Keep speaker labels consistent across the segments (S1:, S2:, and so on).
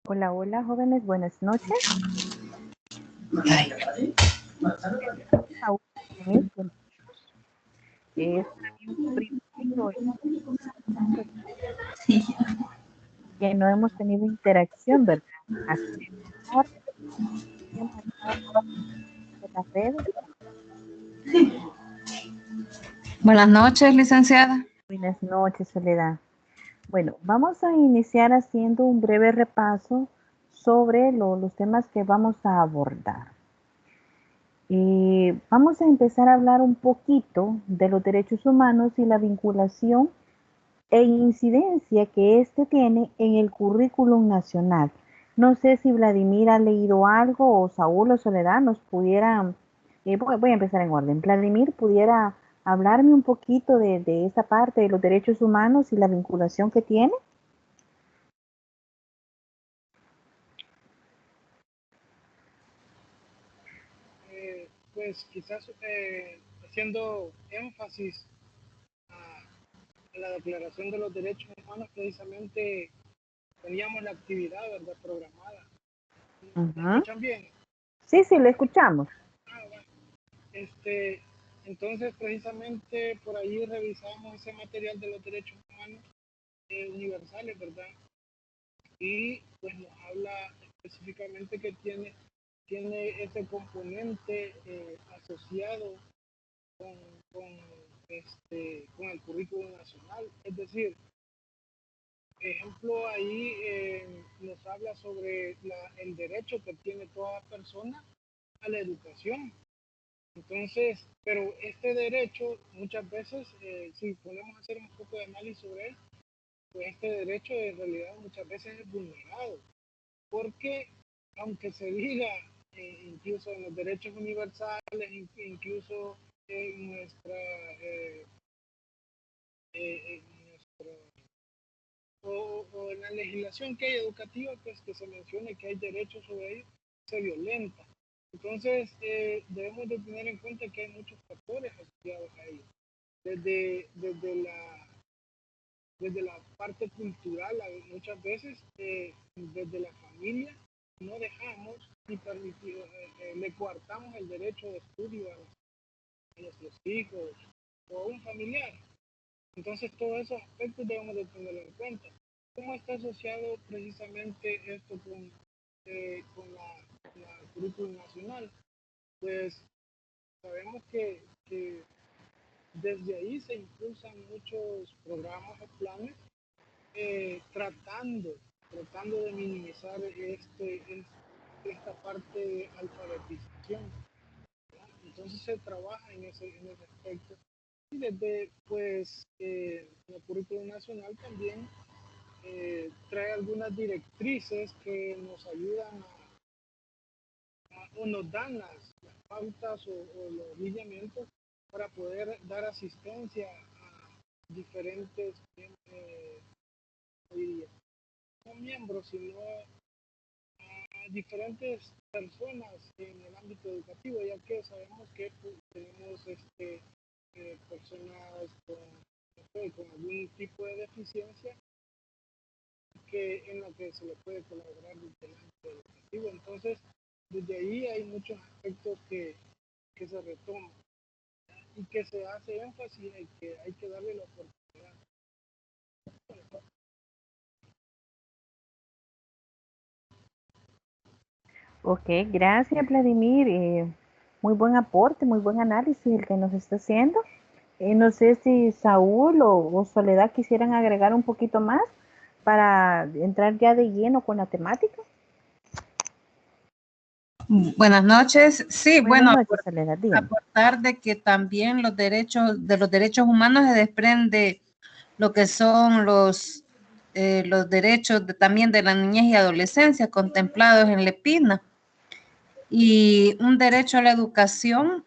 S1: Hola, hola, jóvenes, buenas noches. Saúl, es un privilegio que no hemos tenido interacción, ¿verdad? Hace tiempo de las redes.
S2: Buenas noches, licenciada.
S1: Buenas noches, Soledad. Bueno, vamos a iniciar haciendo un breve repaso sobre los temas que vamos a abordar. Vamos a empezar a hablar un poquito de los derechos humanos y la vinculación e incidencia que este tiene en el currículum nacional. No sé si Vladimir ha leído algo o Saúl o Soledad nos pudieran, voy a empezar en orden. Vladimir, ¿pudiera hablarme un poquito de esta parte de los derechos humanos y la vinculación que tiene?
S3: Pues quizás haciendo énfasis a la Declaración de los Derechos Humanos, precisamente teníamos la actividad, ¿verdad?, programada. ¿Me escuchan bien?
S1: Sí, sí, lo escuchamos.
S3: Bueno. Entonces, precisamente por ahí revisamos ese material de los derechos humanos universales, ¿verdad? Y pues nos habla específicamente que tiene ese componente asociado con el currículum nacional. Es decir, ejemplo, ahí nos habla sobre el derecho que tiene toda persona a la educación. Entonces, pero este derecho muchas veces, si podemos hacer un poco de análisis sobre él, pues este derecho en realidad muchas veces es vulnerado, porque aunque se diga incluso en los derechos universales, incluso en o en la legislación que hay educativa, pues que se mencione que hay derechos sobre ellos, se violenta. Entonces, debemos de tener en cuenta que hay muchos factores asociados a ello. Desde la parte cultural, muchas veces, desde la familia, no dejamos ni le coartamos el derecho de estudio a nuestros hijos o a un familiar. Entonces, todos esos aspectos debemos de tenerlo en cuenta. ¿Cómo está asociado precisamente esto con la currículum nacional? Pues sabemos que desde ahí se impulsan muchos programas o planes tratando de minimizar esta parte de alfabetización, ¿verdad? Entonces se trabaja en ese aspecto. Y desde pues el currículum nacional también trae algunas directrices que nos ayudan o nos dan las pautas o los lineamientos para poder dar asistencia a diferentes no miembros, sino a diferentes personas en el ámbito educativo, ya que sabemos que pues, tenemos personas con algún tipo de deficiencia en la que se le puede colaborar desde el ámbito educativo. Entonces, desde ahí hay muchos aspectos que se retoman y que se hace énfasis en que hay que darle la oportunidad.
S1: Ok, gracias Vladimir. Muy buen aporte, muy buen análisis el que nos está haciendo. No sé si Saúl o Soledad quisieran agregar un poquito más para entrar ya de lleno con la temática.
S2: Buenas noches. Sí,
S1: Buenas noches, Soledad,
S2: aportar de que también los derechos humanos se desprende lo que son los derechos también de la niñez y adolescencia contemplados en la EPINA. Y un derecho a la educación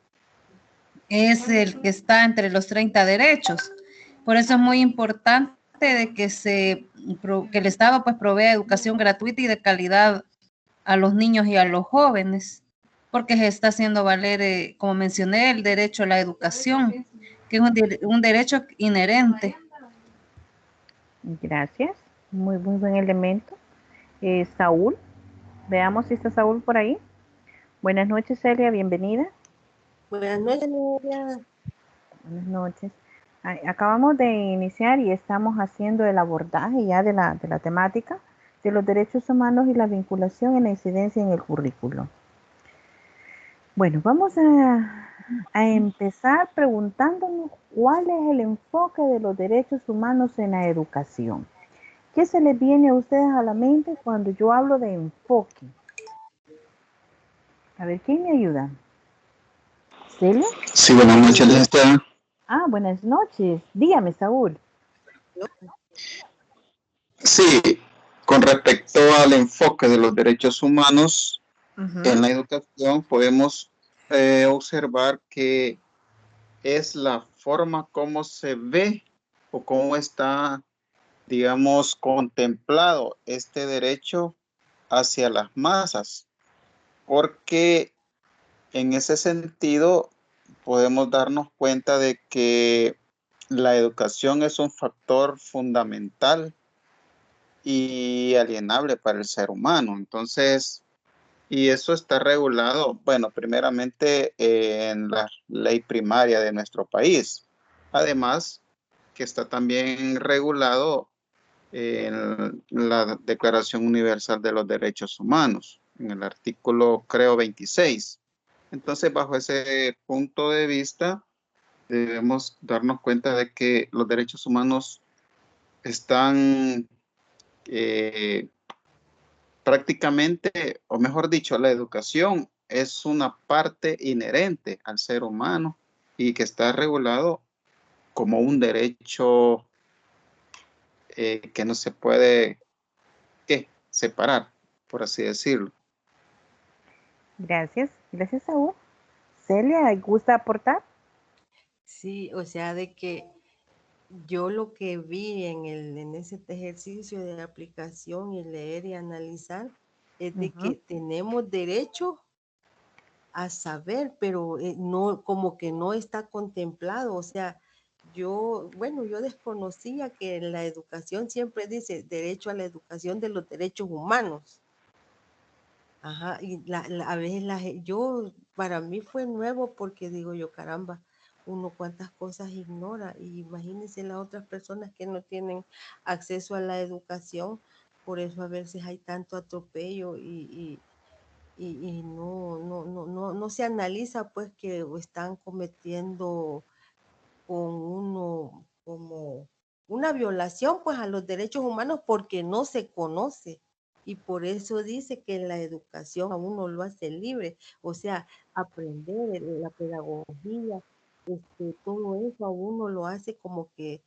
S2: es el que está entre los 30 derechos. Por eso es muy importante de que el Estado pues provea educación gratuita y de calidad a los niños y a los jóvenes, porque se está haciendo valer, como mencioné, el derecho a la educación, que es un derecho inherente.
S1: Gracias, muy buen elemento. Saúl, veamos si está Saúl por ahí. Buenas noches, Celia, bienvenida.
S4: Buenas noches, Nelia.
S1: Buenas noches. Acabamos de iniciar y estamos haciendo el abordaje ya de la temática de los derechos humanos y la vinculación en la incidencia en el currículo. Bueno, vamos a empezar preguntándonos cuál es el enfoque de los derechos humanos en la educación. ¿Qué se les viene a ustedes a la mente cuando yo hablo de enfoque? A ver, ¿quién me ayuda? ¿Celia?
S5: Sí, buenas noches, licenciada.
S1: Buenas noches. Dígame, Saúl.
S5: Sí, con respecto al enfoque de los derechos humanos en la educación, podemos observar que es la forma como se ve o cómo está, digamos, contemplado este derecho hacia las masas, porque en ese sentido podemos darnos cuenta de que la educación es un factor fundamental y alienable para el ser humano. Entonces, y eso está regulado, bueno, primeramente en la ley primaria de nuestro país. Además, que está también regulado en la Declaración Universal de los Derechos Humanos, en el artículo, creo, 26. Entonces, bajo ese punto de vista, debemos darnos cuenta de que los derechos humanos están prácticamente, o mejor dicho, la educación es una parte inherente al ser humano y que está regulado como un derecho que no se puede separar, por así decirlo.
S1: Gracias. Gracias, Saúl. Celia, ¿gusta aportar?
S4: Sí, o sea, de que yo lo que vi en ese ejercicio de aplicación y leer y analizar es de que tenemos derecho a saber, pero no, como que no está contemplado. O sea, yo desconocía que en la educación siempre dice derecho a la educación de los derechos humanos. Ajá, y a veces para mí fue nuevo porque digo yo, caramba, uno cuántas cosas ignora, y imagínense las otras personas que no tienen acceso a la educación. Por eso a veces hay tanto atropello y no se analiza pues que están cometiendo con uno como una violación pues a los derechos humanos porque no se conoce. Y por eso dice que la educación a uno lo hace libre, o sea, aprender la pedagogía, todo eso a uno lo hace como que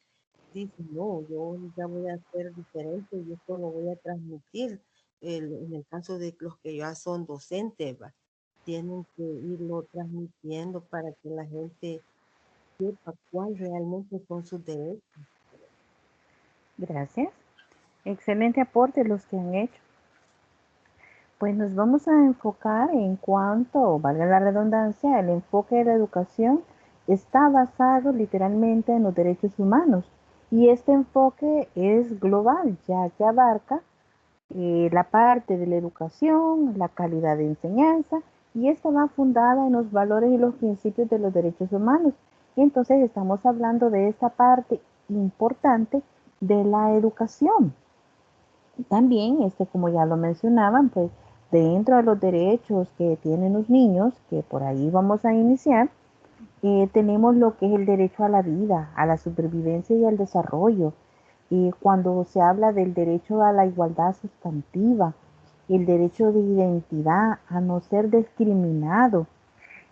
S4: dice, no, yo ya voy a ser diferente y esto lo voy a transmitir. En el caso de los que ya son docentes, ¿va? Tienen que irlo transmitiendo para que la gente sepa cuál realmente son sus derechos.
S1: Gracias. Excelente aporte los que han hecho. Pues nos vamos a enfocar en cuanto, valga la redundancia, el enfoque de la educación está basado literalmente en los derechos humanos. Y este enfoque es global, ya que abarca la parte de la educación, la calidad de enseñanza, y esta va fundada en los valores y los principios de los derechos humanos. Y entonces estamos hablando de esta parte importante de la educación. También, como ya lo mencionaban, pues dentro de los derechos que tienen los niños, que por ahí vamos a iniciar, tenemos lo que es el derecho a la vida, a la supervivencia y al desarrollo. Cuando se habla del derecho a la igualdad sustantiva, el derecho de identidad, a no ser discriminado.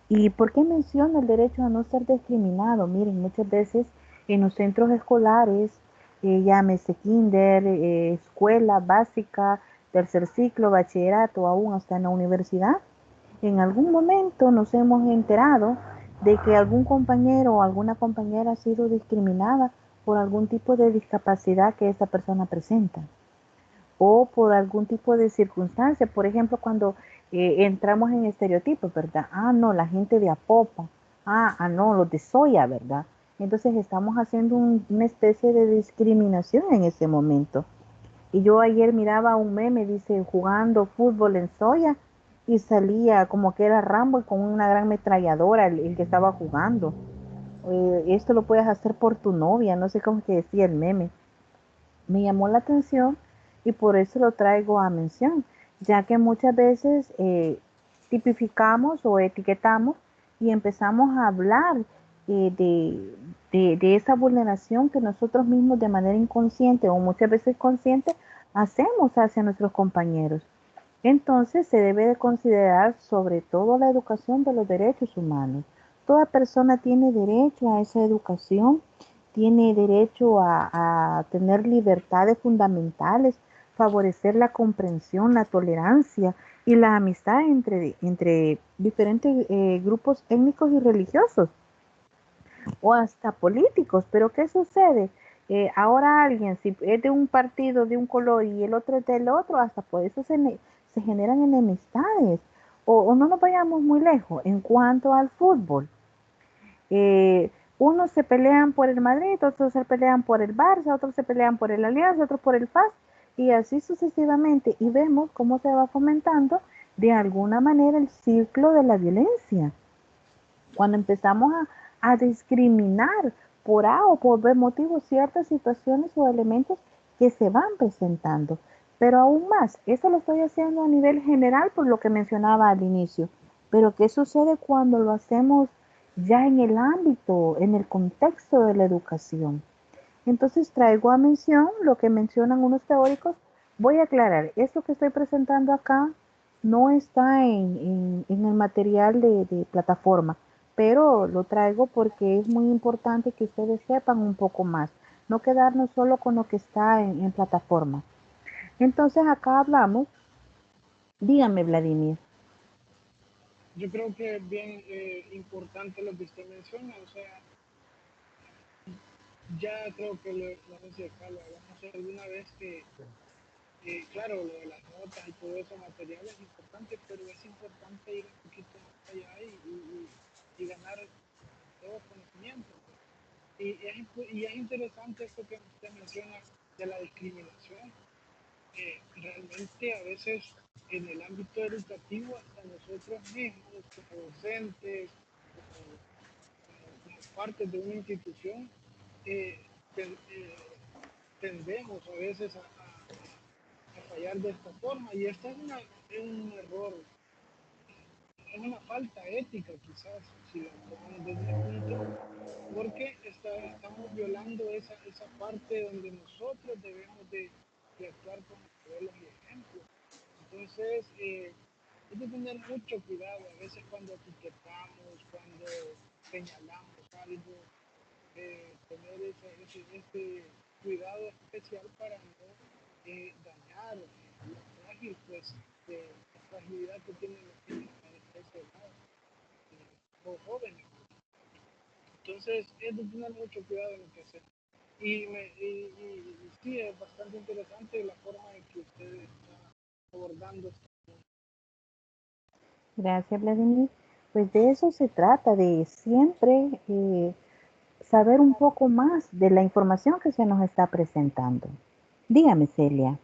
S1: ¿Y por qué menciono el derecho a no ser discriminado? Miren, muchas veces en los centros escolares, llámese kinder, escuela básica, tercer ciclo, bachillerato, aún hasta en la universidad, en algún momento nos hemos enterado de que algún compañero o alguna compañera ha sido discriminada por algún tipo de discapacidad que esa persona presenta o por algún tipo de circunstancia. Por ejemplo, cuando entramos en estereotipos, ¿verdad? No, la gente de Apopa. No, los de Soya, ¿verdad? Entonces estamos haciendo una especie de discriminación en ese momento. Y yo ayer miraba un meme, dice, jugando fútbol en Soya, y salía como que era Rambo y con una gran metralladora el que estaba jugando. Esto lo puedes hacer por tu novia, no sé cómo que decía el meme. Me llamó la atención y por eso lo traigo a mención, ya que muchas veces tipificamos o etiquetamos y empezamos a hablar de esa vulneración que nosotros mismos de manera inconsciente o muchas veces consciente hacemos hacia nuestros compañeros. Entonces se debe de considerar sobre todo la educación de los derechos humanos. Toda persona tiene derecho a esa educación, tiene derecho a tener libertades fundamentales, favorecer la comprensión, la tolerancia y la amistad entre diferentes grupos étnicos y religiosos o hasta políticos. Pero ¿qué sucede? Ahora alguien, si es de un partido de un color y el otro es del otro, hasta por eso se generan enemistades. O no nos vayamos muy lejos en cuanto al fútbol. Unos se pelean por el Madrid, otros se pelean por el Barça, otros se pelean por el Alianza, otros por el FAS, y así sucesivamente. Y vemos cómo se va fomentando de alguna manera el ciclo de la violencia. Cuando empezamos a discriminar por A o por B motivos ciertas situaciones o elementos que se van presentando. Pero aún más, eso lo estoy haciendo a nivel general por lo que mencionaba al inicio. Pero ¿qué sucede cuando lo hacemos ya en el ámbito, en el contexto de la educación? Entonces traigo a mención lo que mencionan unos teóricos. Voy a aclarar, esto que estoy presentando acá no está en el material de plataforma, pero lo traigo porque es muy importante que ustedes sepan un poco más, no quedarnos solo con lo que está en plataforma. Entonces acá hablamos, dígame Vladimir.
S3: Yo creo que es bien importante lo que usted menciona, o sea, ya creo que no sé si acá lo hablamos alguna vez que, claro, lo de las notas y todo eso, material es importante, pero es importante ir un poquito más allá y ganar todo conocimiento. Y es interesante esto que usted menciona de la discriminación. Realmente a veces en el ámbito educativo, hasta nosotros mismos, como docentes, como parte de una institución, eh, ten, eh, tendemos a veces a fallar de esta forma. Y esto es un error, es una falta ética quizás, si lo tomamos desde ese punto, porque estamos violando esa parte donde nosotros debemos de actuar como modelos y ejemplos. Entonces, hay que tener mucho cuidado a veces cuando etiquetamos, cuando señalamos algo, tener ese cuidado especial para no dañar lo frágil, pues, la fragilidad que tienen los niños a esa edad, o jóvenes. Entonces, es de tener mucho cuidado en lo que hacemos. Y sí, es bastante interesante la forma en que usted está abordando esto.
S1: Gracias Vladimir. Pues de eso se trata, de siempre saber un poco más de la información que se nos está presentando. Dígame, Celia.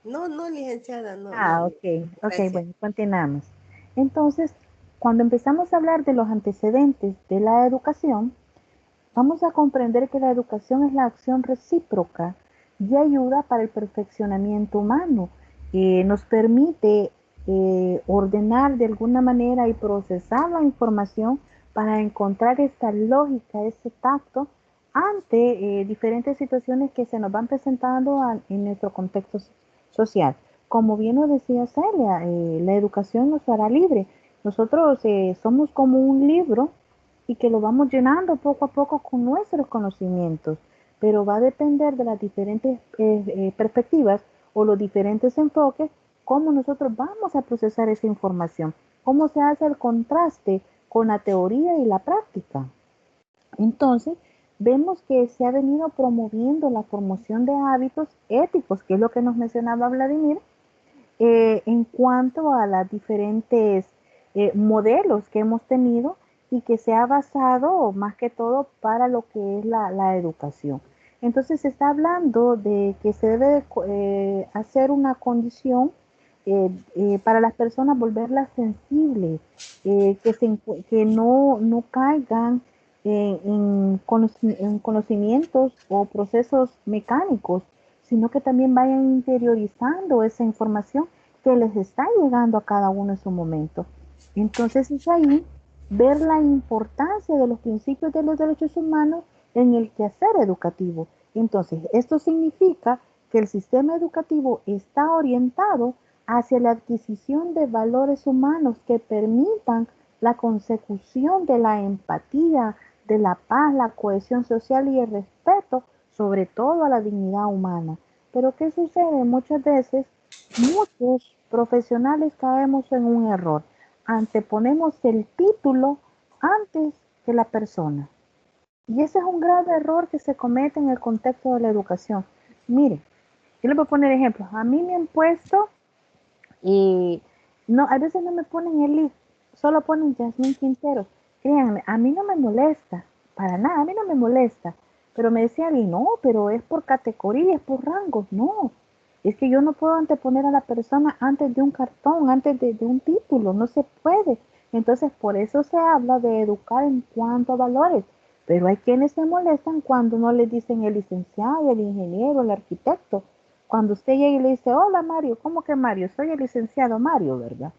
S4: No, no, licenciada, no, no.
S1: Ok,
S4: Gracias.
S1: bueno, continuamos. Entonces, cuando empezamos a hablar de los antecedentes de la educación, vamos a comprender que la educación es la acción recíproca y ayuda para el perfeccionamiento humano. Nos permite ordenar de alguna manera y procesar la información para encontrar esta lógica, ese tacto ante diferentes situaciones que se nos van presentando en nuestro contexto social. Como bien lo decía Celia, la educación nos hará libre. Nosotros somos como un libro y que lo vamos llenando poco a poco con nuestros conocimientos, pero va a depender de las diferentes perspectivas o los diferentes enfoques, cómo nosotros vamos a procesar esa información, cómo se hace el contraste con la teoría y la práctica. Entonces, vemos que se ha venido promoviendo la promoción de hábitos éticos, que es lo que nos mencionaba Vladimir, en cuanto a los diferentes modelos que hemos tenido y que se ha basado más que todo para lo que es la educación. Entonces se está hablando de que se debe hacer una condición para las personas, volverlas sensibles, que no caigan en conocimientos o procesos mecánicos, sino que también vayan interiorizando esa información que les está llegando a cada uno en su momento. Entonces es ahí ver la importancia de los principios de los derechos humanos en el quehacer educativo. Entonces, esto significa que el sistema educativo está orientado hacia la adquisición de valores humanos que permitan la consecución de la empatía, de la paz, la cohesión social y el respeto, sobre todo a la dignidad humana. Pero ¿qué sucede? Muchas veces, muchos profesionales caemos en un error. Anteponemos el título antes que la persona. Y ese es un grave error que se comete en el contexto de la educación. Mire, yo le voy a poner ejemplos. A mí me han puesto, y no, a veces no me ponen el I, solo ponen Yasmín Quintero. Créanme, a mí no me molesta, para nada, a mí no me molesta. Pero me decían, y no, pero es por categoría, es por rangos. No, es que yo no puedo anteponer a la persona antes de un cartón, antes de un título, no se puede. Entonces, por eso se habla de educar en cuanto a valores. Pero hay quienes se molestan cuando no les dicen el licenciado, el ingeniero, el arquitecto. Cuando usted llega y le dice, hola Mario, ¿cómo que Mario? Soy el licenciado Mario, ¿verdad?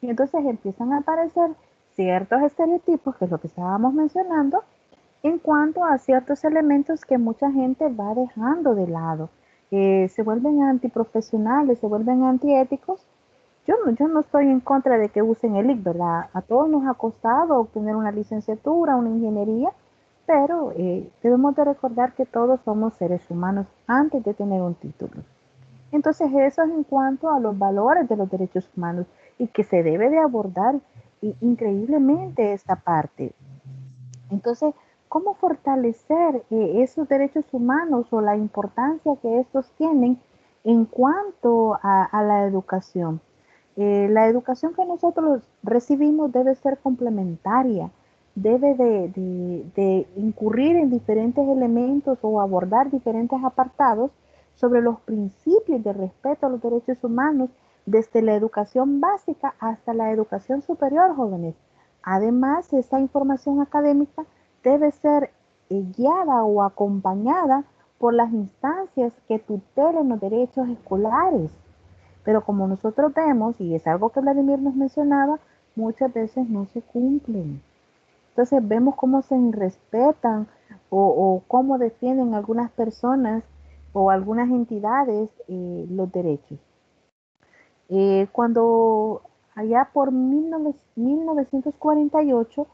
S1: Y entonces empiezan a aparecer ciertos estereotipos, que es lo que estábamos mencionando, en cuanto a ciertos elementos que mucha gente va dejando de lado. Se vuelven antiprofesionales, se vuelven antiéticos. Yo no estoy en contra de que usen el IC, ¿verdad? A todos nos ha costado obtener una licenciatura, una ingeniería, pero debemos de recordar que todos somos seres humanos antes de tener un título. Entonces eso es en cuanto a los valores de los derechos humanos y que se debe de abordar increíblemente esta parte. Entonces, ¿cómo fortalecer esos derechos humanos o la importancia que estos tienen en cuanto a la educación? La educación que nosotros recibimos debe ser complementaria, debe de incurrir en diferentes elementos o abordar diferentes apartados sobre los principios de respeto a los derechos humanos, desde la educación básica hasta la educación superior, jóvenes. Además, esta información académica debe ser guiada o acompañada por las instancias que tutelen los derechos escolares. Pero como nosotros vemos, y es algo que Vladimir nos mencionaba, muchas veces no se cumplen. Entonces vemos cómo se irrespetan o cómo defienden algunas personas o algunas entidades los derechos. Cuando allá por 1948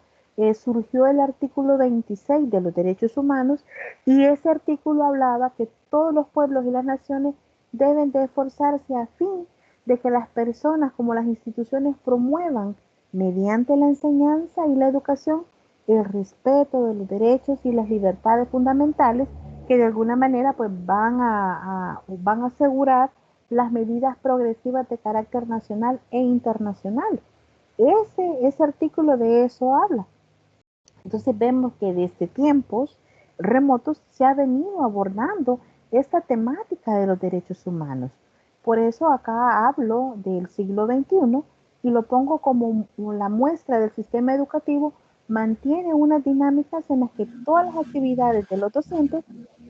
S1: surgió el artículo 26 de los derechos humanos y ese artículo hablaba que todos los pueblos y las naciones deben de esforzarse a fin de que las personas como las instituciones promuevan mediante la enseñanza y la educación el respeto de los derechos y las libertades fundamentales que de alguna manera pues van a asegurar las medidas progresivas de carácter nacional e internacional. Ese artículo de eso habla. Entonces vemos que desde tiempos remotos se ha venido abordando esta temática de los derechos humanos. Por eso acá hablo del siglo XXI y lo pongo como la muestra del sistema educativo mantiene unas dinámicas en las que todas las actividades de los docentes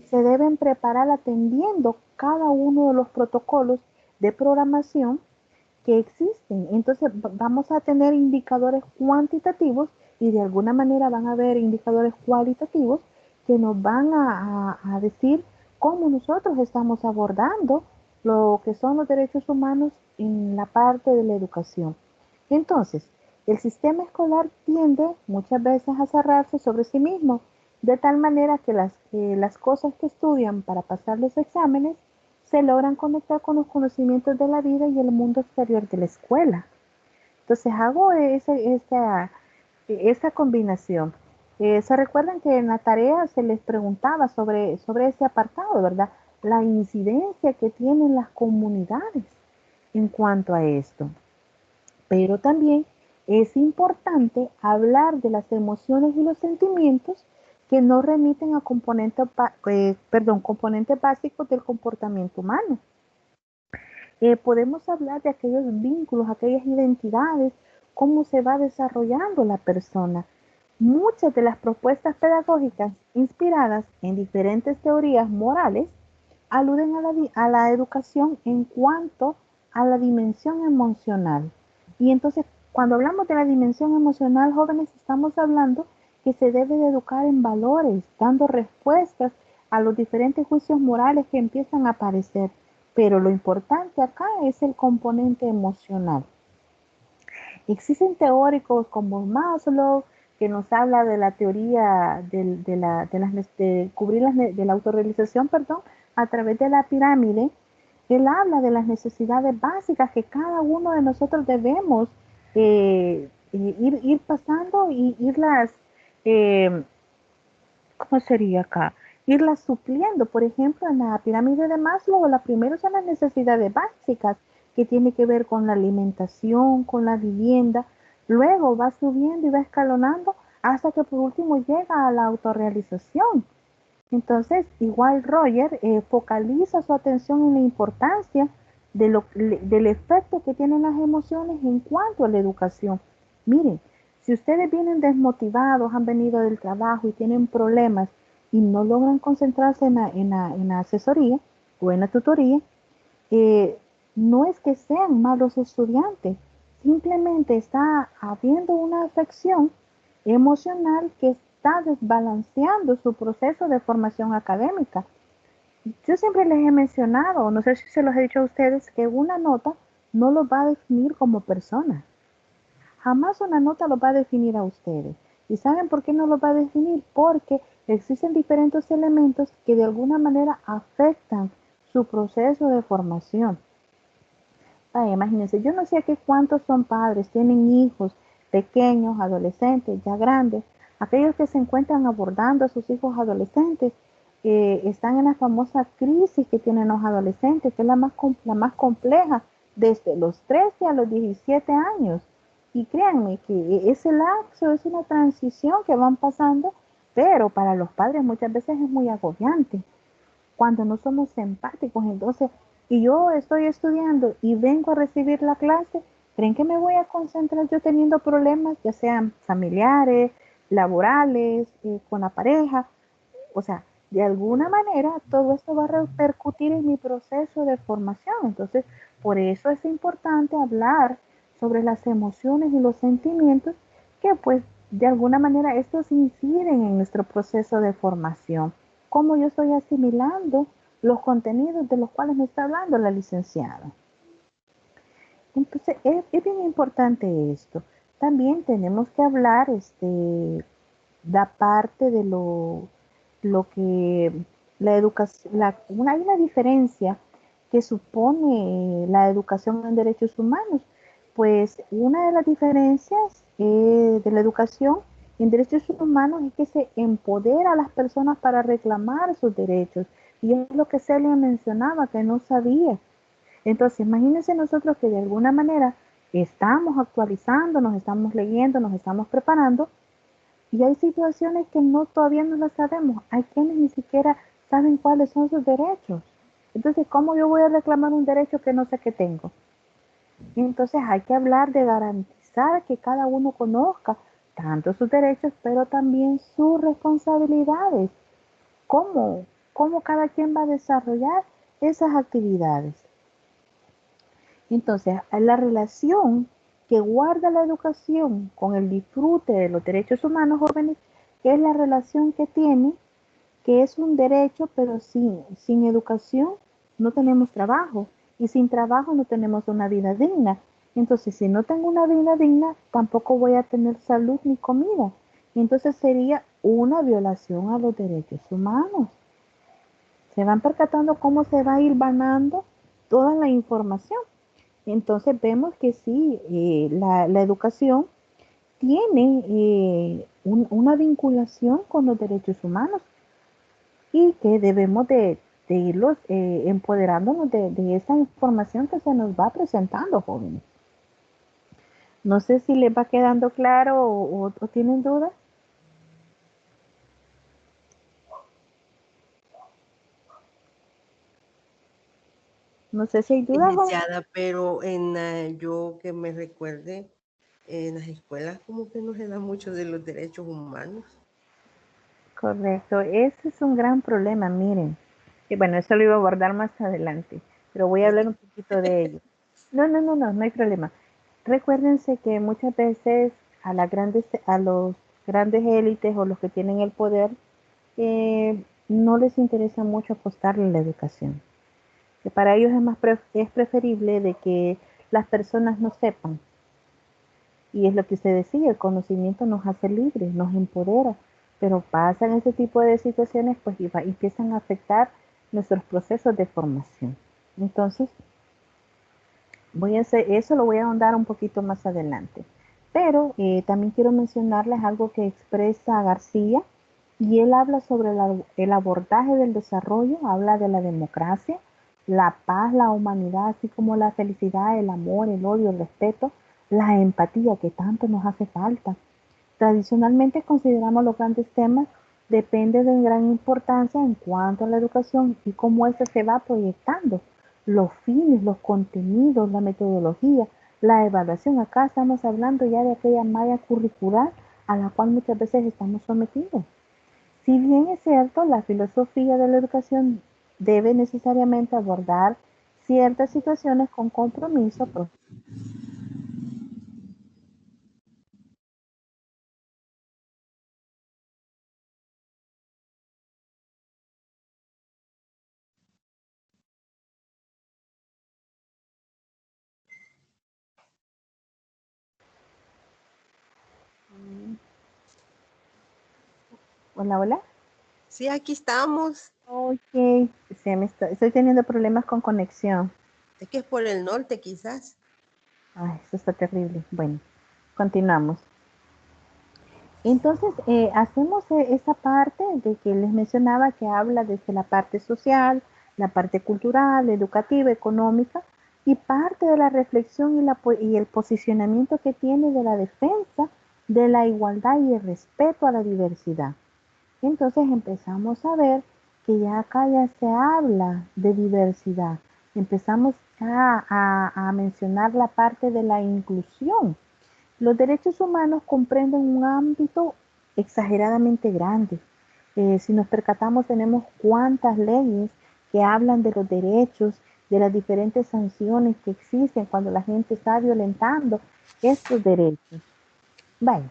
S1: se deben preparar atendiendo cada uno de los protocolos de programación que existen. Entonces vamos a tener indicadores cuantitativos y de alguna manera van a haber indicadores cualitativos que nos van a decir cómo nosotros estamos abordando lo que son los derechos humanos en la parte de la educación. Entonces, el sistema escolar tiende muchas veces a cerrarse sobre sí mismo, de tal manera que las cosas que estudian para pasar los exámenes se logran conectar con los conocimientos de la vida y el mundo exterior de la escuela. Entonces hago esa combinación. Se recuerdan que en la tarea se les preguntaba sobre ese apartado, ¿verdad? La incidencia que tienen las comunidades en cuanto a esto. Pero también es importante hablar de las emociones y los sentimientos que no remiten a componentes básicos del comportamiento humano. Podemos hablar de aquellos vínculos, aquellas identidades, cómo se va desarrollando la persona. Muchas de las propuestas pedagógicas inspiradas en diferentes teorías morales aluden a la educación en cuanto a la dimensión emocional. Y entonces, cuando hablamos de la dimensión emocional, jóvenes, estamos hablando que se debe de educar en valores, dando respuestas a los diferentes juicios morales que empiezan a aparecer. Pero lo importante acá es el componente emocional. Existen teóricos como Maslow, que nos habla de la teoría de la autorrealización, a través de la pirámide. Él habla de las necesidades básicas que cada uno de nosotros debemos ir pasando y irlas, ¿cómo sería acá? Irlas supliendo. Por ejemplo, en la pirámide de Maslow, la primera son las necesidades básicas, que tiene que ver con la alimentación, con la vivienda. Luego va subiendo y va escalonando hasta que por último llega a la autorrealización. Entonces, igual Roger focaliza su atención en la importancia del efecto que tienen las emociones en cuanto a la educación. Miren, si ustedes vienen desmotivados, han venido del trabajo y tienen problemas y no logran concentrarse en la asesoría o en la tutoría, no es que sean malos estudiantes, simplemente está habiendo una afección emocional que está desbalanceando su proceso de formación académica. Yo siempre les he mencionado, no sé si se los he dicho a ustedes, que una nota no los va a definir como persona. Jamás una nota los va a definir a ustedes. ¿Y saben por qué no los va a definir? Porque existen diferentes elementos que de alguna manera afectan su proceso de formación. Imagínense, yo no sé aquí cuántos son padres, tienen hijos pequeños, adolescentes, ya grandes, aquellos que se encuentran abordando a sus hijos adolescentes, están en la famosa crisis que tienen los adolescentes, que es la más compleja, desde los 13 a los 17 años. Y créanme que ese lapso es una transición que van pasando, pero para los padres muchas veces es muy agobiante cuando no somos empáticos. Entonces, y yo estoy estudiando y vengo a recibir la clase, ¿creen que me voy a concentrar yo teniendo problemas, ya sean familiares, laborales, con la pareja? O sea, de alguna manera todo esto va a repercutir en mi proceso de formación. Entonces, por eso es importante hablar sobre las emociones y los sentimientos que pues de alguna manera estos inciden en nuestro proceso de formación. Cómo yo estoy asimilando los contenidos de los cuales me está hablando la licenciada. Entonces, es bien importante esto. También tenemos que hablar la parte de lo que la educación, hay una diferencia que supone la educación en derechos humanos. Pues una de las diferencias de la educación en derechos humanos es que se empodera a las personas para reclamar sus derechos. Y es lo que Celia mencionaba, que no sabía. Entonces, imagínense nosotros que de alguna manera estamos actualizando, nos estamos leyendo, nos estamos preparando, y hay situaciones que todavía no las sabemos. Hay quienes ni siquiera saben cuáles son sus derechos. Entonces, ¿cómo yo voy a reclamar un derecho que no sé que tengo? Entonces, hay que hablar de garantizar que cada uno conozca tanto sus derechos, pero también sus responsabilidades. ¿Cómo cada quien va a desarrollar esas actividades? Entonces, la relación que guarda la educación con el disfrute de los derechos humanos, jóvenes, es la relación que tiene, que es un derecho, pero sin educación no tenemos trabajo, y sin trabajo no tenemos una vida digna. Entonces, si no tengo una vida digna, tampoco voy a tener salud ni comida. Entonces sería una violación a los derechos humanos. Se van percatando cómo se va a ir vanando toda la información. Entonces vemos que sí, la educación tiene una vinculación con los derechos humanos y que debemos de irlos empoderándonos de esa información que se nos va presentando, jóvenes. No sé si les va quedando claro o tienen dudas. No sé si hay dudas.
S4: Licenciada, pero yo que me recuerde, en las escuelas como que no se da mucho de los derechos humanos.
S1: Correcto, ese es un gran problema, miren. Y bueno, eso lo iba a abordar más adelante, pero voy a hablar un poquito de ello. No hay problema. Recuérdense que muchas veces a los grandes élites o los que tienen el poder, no les interesa mucho apostarle a la educación. Que para ellos es preferible de que las personas no sepan. Y es lo que usted decía, el conocimiento nos hace libres, nos empodera, pero pasan ese tipo de situaciones, pues empiezan a afectar nuestros procesos de formación. Entonces, eso lo voy a ahondar un poquito más adelante. Pero también quiero mencionarles algo que expresa García, y él habla sobre el abordaje del desarrollo, habla de la democracia, la paz, la humanidad, así como la felicidad, el amor, el odio, el respeto, la empatía que tanto nos hace falta. Tradicionalmente consideramos los grandes temas depende de gran importancia en cuanto a la educación y cómo esa se va proyectando. Los fines, los contenidos, la metodología, la evaluación. Acá estamos hablando ya de aquella malla curricular a la cual muchas veces estamos sometidos. Si bien es cierto, la filosofía de la educación debe necesariamente abordar ciertas situaciones con compromiso. Hola, hola.
S4: Sí, aquí estamos.
S1: Ok, estoy teniendo problemas con conexión.
S4: Es que es por el norte, quizás.
S1: Ay, eso está terrible. Bueno, continuamos. Entonces, hacemos esa parte de que les mencionaba que habla desde la parte social, la parte cultural, educativa, económica, y parte de la reflexión y el posicionamiento que tiene de la defensa de la igualdad y el respeto a la diversidad. Entonces empezamos a ver que ya acá ya se habla de diversidad. Empezamos ya a mencionar la parte de la inclusión. Los derechos humanos comprenden un ámbito exageradamente grande. Si nos percatamos, tenemos cuántas leyes que hablan de los derechos, de las diferentes sanciones que existen cuando la gente está violentando estos derechos. Bueno,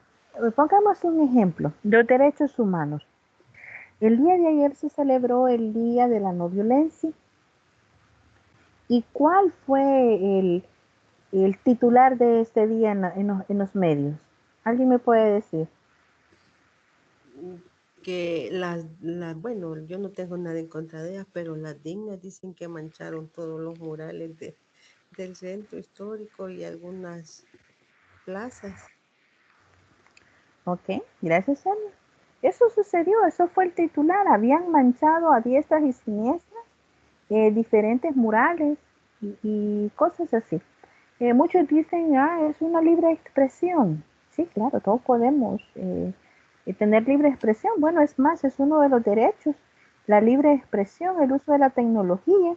S1: pongamos un ejemplo, los derechos humanos. El día de ayer se celebró el Día de la No Violencia. ¿Y cuál fue el titular de este día en los medios? ¿Alguien me puede decir?
S4: Que bueno, yo no tengo nada en contra de ellas, pero las dignas dicen que mancharon todos los murales del centro histórico y algunas plazas.
S1: Ok, gracias, Ana. Eso sucedió, eso fue el titular. Habían manchado a diestras y siniestras diferentes murales y cosas así. Muchos dicen, es una libre expresión. Sí, claro, todos podemos tener libre expresión. Bueno, es más, es uno de los derechos. La libre expresión, el uso de la tecnología,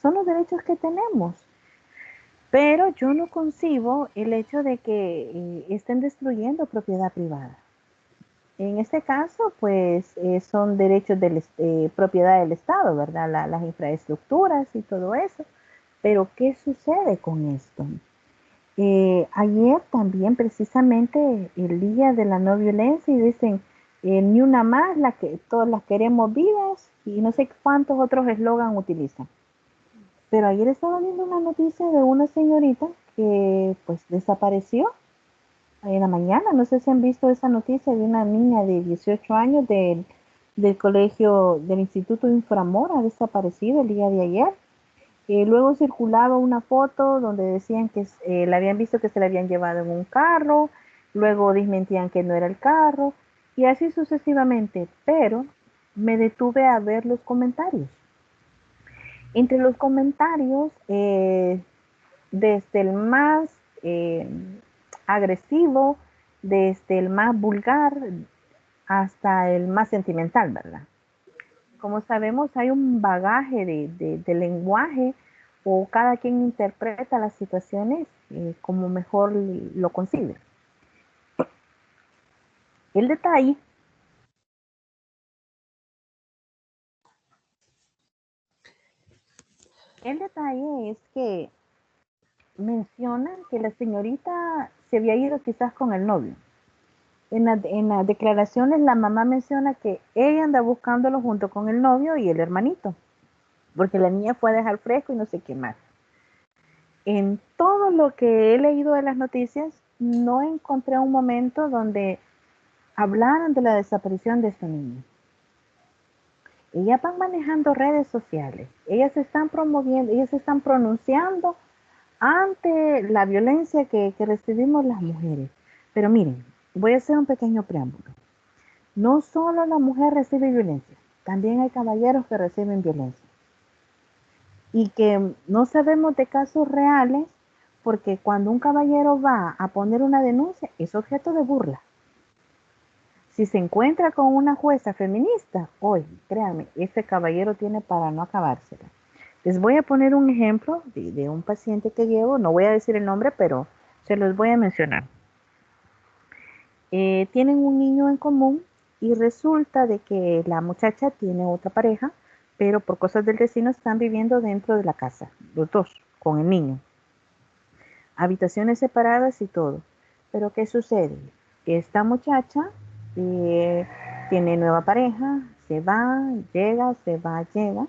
S1: son los derechos que tenemos. Pero yo no concibo el hecho de que estén destruyendo propiedad privada. En este caso, pues son derechos de propiedad del Estado, ¿verdad? Las infraestructuras y todo eso. Pero ¿qué sucede con esto? Ayer también precisamente el día de la no violencia y dicen ni una más, todas las queremos vivas y no sé cuántos otros eslogan utilizan. Pero ayer estaba viendo una noticia de una señorita que pues desapareció en la mañana. No sé si han visto esa noticia de una niña de 18 años del colegio del Instituto Inframor, ha desaparecido el día de ayer. Luego circulaba una foto donde decían que la habían visto que se la habían llevado en un carro, luego desmentían que no era el carro, y así sucesivamente. Pero me detuve a ver los comentarios. Entre los comentarios, desde el más agresivo, desde el más vulgar hasta el más sentimental, ¿verdad? Como sabemos, hay un bagaje de lenguaje o cada quien interpreta las situaciones como mejor lo considera. El detalle es que mencionan que la señorita se había ido quizás con el novio. En las declaraciones la mamá menciona que ella anda buscándolo junto con el novio y el hermanito, porque la niña fue a dejar fresco y no sé qué más. En todo lo que he leído de las noticias, no encontré un momento donde hablaran de la desaparición de esta niña. Ellas van manejando redes sociales, ellas se están promoviendo, ellas se están pronunciando ante la violencia que recibimos las mujeres. Pero miren, voy a hacer un pequeño preámbulo. No solo la mujer recibe violencia, también hay caballeros que reciben violencia. Y que no sabemos de casos reales, porque cuando un caballero va a poner una denuncia, es objeto de burla. Si se encuentra con una jueza feminista, hoy, créanme, ese caballero tiene para no acabársela. Les voy a poner un ejemplo de un paciente que llevo, no voy a decir el nombre, pero se los voy a mencionar. Tienen un niño en común y resulta de que la muchacha tiene otra pareja, pero por cosas del destino están viviendo dentro de la casa, los dos, con el niño. Habitaciones separadas y todo. Pero ¿qué sucede? Esta muchacha tiene nueva pareja, se va, llega, se va, llega.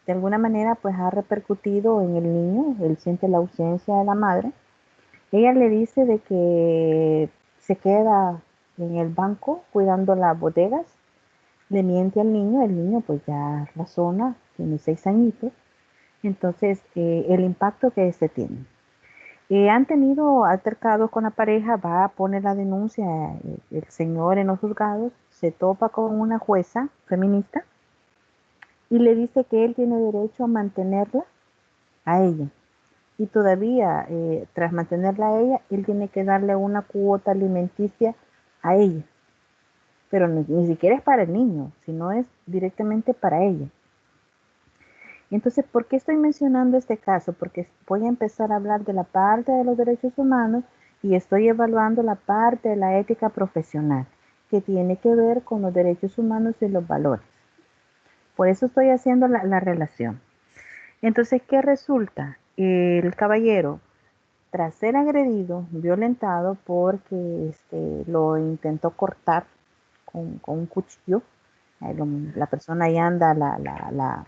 S1: De alguna manera pues ha repercutido en el niño, él siente la ausencia de la madre. Ella le dice de que se queda en el banco cuidando las bodegas, le miente al niño, el niño pues ya razona, tiene 6 añitos, entonces el impacto que este tiene. Han tenido altercados con la pareja, va a poner la denuncia el señor en los juzgados, se topa con una jueza feminista y le dice que él tiene derecho a mantenerla a ella. Y todavía, tras mantenerla a ella, él tiene que darle una cuota alimenticia a ella. Pero ni siquiera es para el niño, sino es directamente para ella. Entonces, ¿por qué estoy mencionando este caso? Porque voy a empezar a hablar de la parte de los derechos humanos y estoy evaluando la parte de la ética profesional, que tiene que ver con los derechos humanos y los valores. Por eso estoy haciendo la relación. Entonces, ¿qué resulta? El caballero, tras ser agredido, violentado, porque lo intentó cortar con un cuchillo, la persona ahí anda la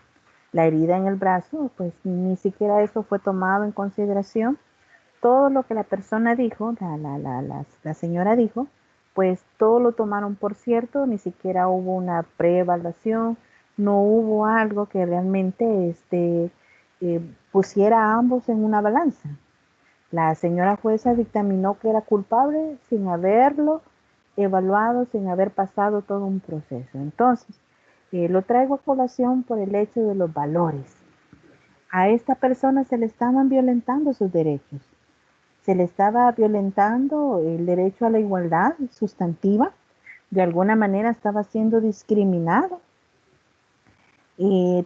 S1: herida en el brazo, pues ni siquiera eso fue tomado en consideración. Todo lo que la persona dijo, la señora dijo, pues todo lo tomaron por cierto, ni siquiera hubo una preevaluación, no hubo algo que realmente pusiera a ambos en una balanza. La señora jueza dictaminó que era culpable sin haberlo evaluado, sin haber pasado todo un proceso. Entonces, lo traigo a colación por el hecho de los valores. A esta persona se le estaban violentando sus derechos. Se le estaba violentando el derecho a la igualdad sustantiva. De alguna manera estaba siendo discriminado.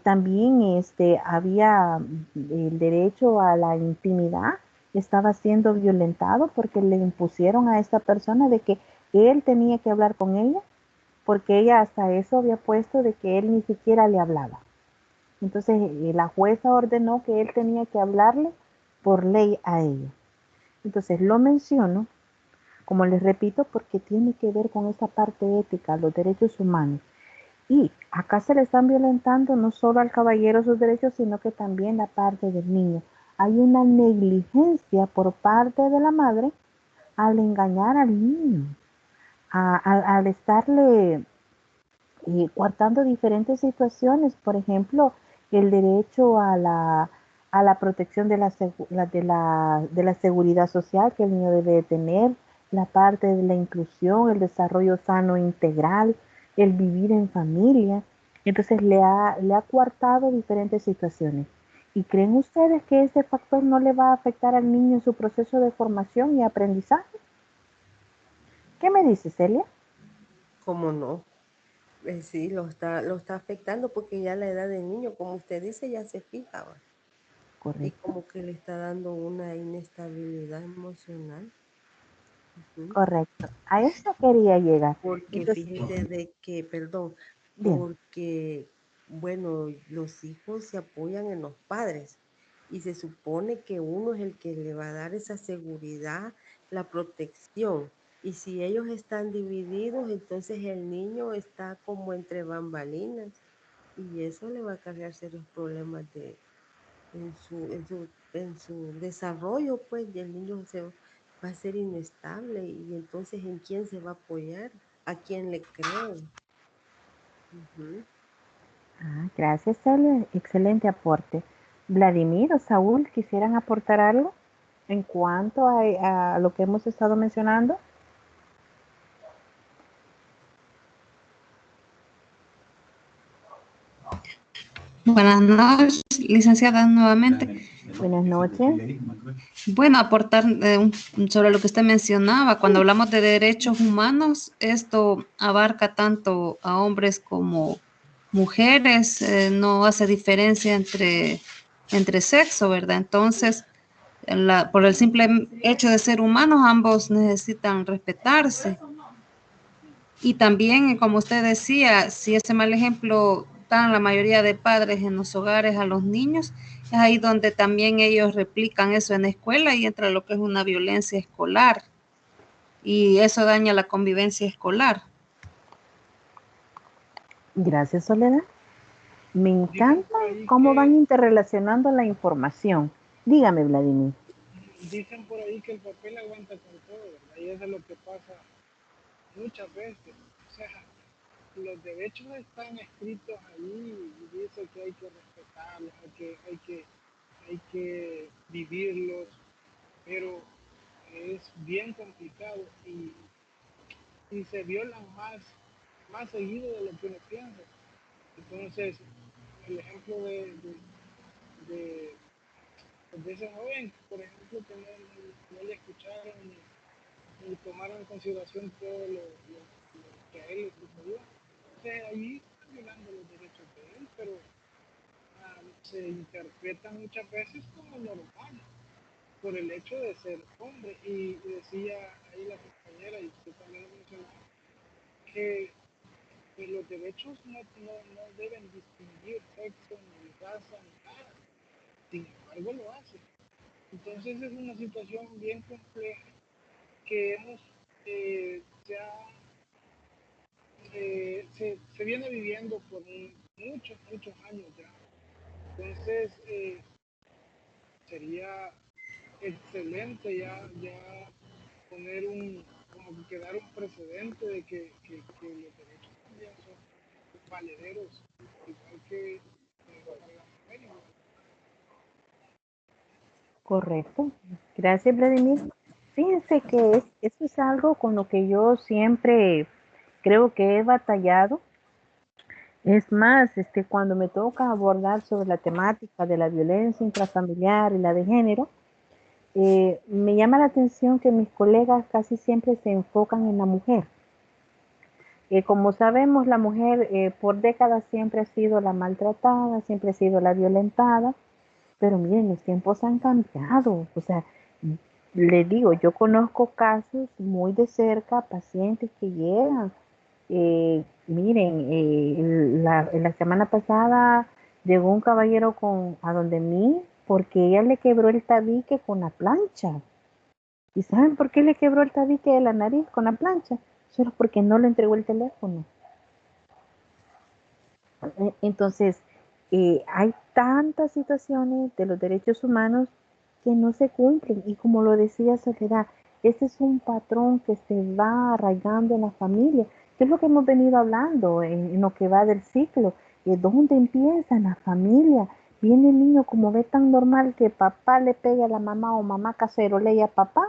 S1: También había el derecho a la intimidad, estaba siendo violentado porque le impusieron a esta persona de que él tenía que hablar con ella, porque ella hasta eso había puesto de que él ni siquiera le hablaba. Entonces la jueza ordenó que él tenía que hablarle por ley a ella. Entonces lo menciono, como les repito, porque tiene que ver con esa parte ética, los derechos humanos. Y acá se le están violentando no solo al caballero sus derechos, sino que también la parte del niño. Hay una negligencia por parte de la madre al engañar al niño, al estarle coartando diferentes situaciones. Por ejemplo, el derecho a la protección de de la seguridad social que el niño debe de tener, la parte de la inclusión, el desarrollo sano e integral, el vivir en familia. Entonces le ha coartado diferentes situaciones. ¿Y creen ustedes que ese factor no le va a afectar al niño en su proceso de formación y aprendizaje? ¿Qué me dice Celia?
S4: ¿Cómo no? Sí, lo está afectando porque ya la edad del niño, como usted dice, ya se fija. y
S1: correcto,
S4: como que le está dando una inestabilidad emocional.
S1: correcto. A eso quería llegar.
S4: Porque
S1: Entonces,
S4: fíjese de que, perdón,
S1: bien,
S4: porque, bueno, los hijos se apoyan en los padres y se supone que uno es el que le va a dar esa seguridad, la protección. Y si ellos están divididos, entonces el niño está como entre bambalinas y eso le va a cargar serios problemas en su desarrollo, pues, y el niño va a ser inestable y entonces ¿en quién se va a apoyar? ¿A quién le cree? Ujú.
S1: gracias, Celia, excelente aporte. Vladimir o Saúl, ¿quisieran aportar algo en cuanto a lo que hemos estado mencionando?
S2: Buenas noches, licenciada, nuevamente.
S1: Buenas noches.
S2: Bueno, aportar sobre lo que usted mencionaba, cuando hablamos de derechos humanos, esto abarca tanto a hombres como mujeres, no hace diferencia entre sexo, ¿verdad? Entonces, por el simple hecho de ser humanos, ambos necesitan respetarse. Y también, como usted decía, si ese mal ejemplo dan la mayoría de padres en los hogares a los niños, es ahí donde también ellos replican eso en la escuela y entra lo que es una violencia escolar. Y eso daña la convivencia escolar.
S1: Gracias, Soledad. Me
S3: Dicen
S1: encanta
S3: por ahí
S1: cómo van
S3: que,
S1: interrelacionando la información. Dígame, Vladimir.
S3: dicen por ahí que el papel aguanta con todo, ¿verdad? Y eso es lo que pasa muchas veces. O sea, los derechos están escritos ahí y dice que hay que respetarlos, hay que vivirlos, pero es bien complicado y se violan más seguido de lo que uno piensa. Entonces, el ejemplo de, de ese joven, por ejemplo, que no le escucharon ni tomaron en consideración todo lo que a él le sucedió. Entonces, allí están violando los derechos de él, pero se interpretan muchas veces como normal por el hecho de ser hombre. Y decía ahí la compañera, y usted también lo mencionaba, que los derechos no deben distinguir sexo, ni raza, ni nada. Sin embargo, lo hacen. Entonces es una situación bien compleja que se viene viviendo por muchos años ya. Entonces sería excelente ya poner como que quedar un precedente de que los derechos también son valederos, igual que para la mujer. Igual.
S1: Correcto. Gracias, Vladimir. Fíjense que eso es algo con lo que yo siempre creo que he batallado. Es más, cuando me toca abordar sobre la temática de la violencia intrafamiliar y la de género, me llama la atención que mis colegas casi siempre se enfocan en la mujer. Como sabemos, la mujer por décadas siempre ha sido la maltratada, siempre ha sido la violentada, pero miren, los tiempos han cambiado. O sea, le digo, yo conozco casos muy de cerca, pacientes que llegan. Miren, la semana pasada llegó un caballero a donde mí porque ella le quebró el tabique con la plancha. ¿Y saben por qué le quebró el tabique de la nariz con la plancha? Solo porque no le entregó el teléfono. Entonces, hay tantas situaciones de los derechos humanos que no se cumplen. Y como lo decía Soledad, este es un patrón que se va arraigando en la familia, que es lo que hemos venido hablando en lo que va del ciclo. ¿Dónde empieza? En la familia. Viene el niño como ve tan normal que papá le pega a la mamá o mamá cacerolea a papá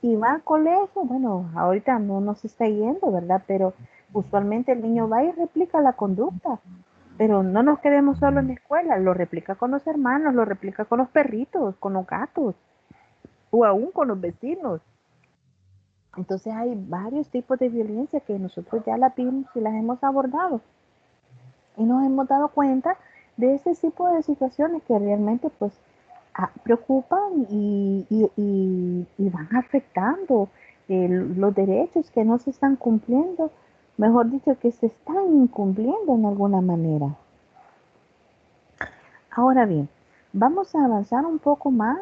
S1: y va al colegio. Bueno, ahorita no se está yendo, ¿verdad? Pero usualmente el niño va y replica la conducta. Pero no nos quedemos solo en la escuela, lo replica con los hermanos, lo replica con los perritos, con los gatos o aún con los vecinos. Entonces hay varios tipos de violencia que nosotros ya las vimos y las hemos abordado y nos hemos dado cuenta de ese tipo de situaciones que realmente pues preocupan y van afectando los derechos que no se están cumpliendo, mejor dicho, que se están incumpliendo en alguna manera. Ahora bien, vamos a avanzar un poco más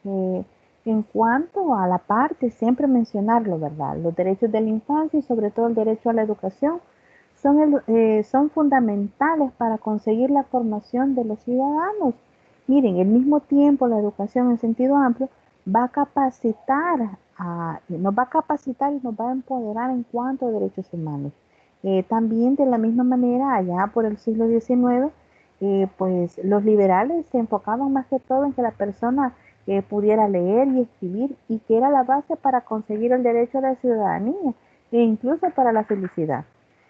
S1: eh, en cuanto a la parte, siempre mencionarlo, ¿verdad? Los derechos de la infancia y sobre todo el derecho a la educación son fundamentales para conseguir la formación de los ciudadanos. Miren, al mismo tiempo la educación en sentido amplio va a capacitar, nos va a capacitar y nos va a empoderar en cuanto a derechos humanos. También de la misma manera, allá por el siglo XIX, pues los liberales se enfocaban más que todo en que la persona pudiera leer y escribir y que era la base para conseguir el derecho a la ciudadanía e incluso para la felicidad.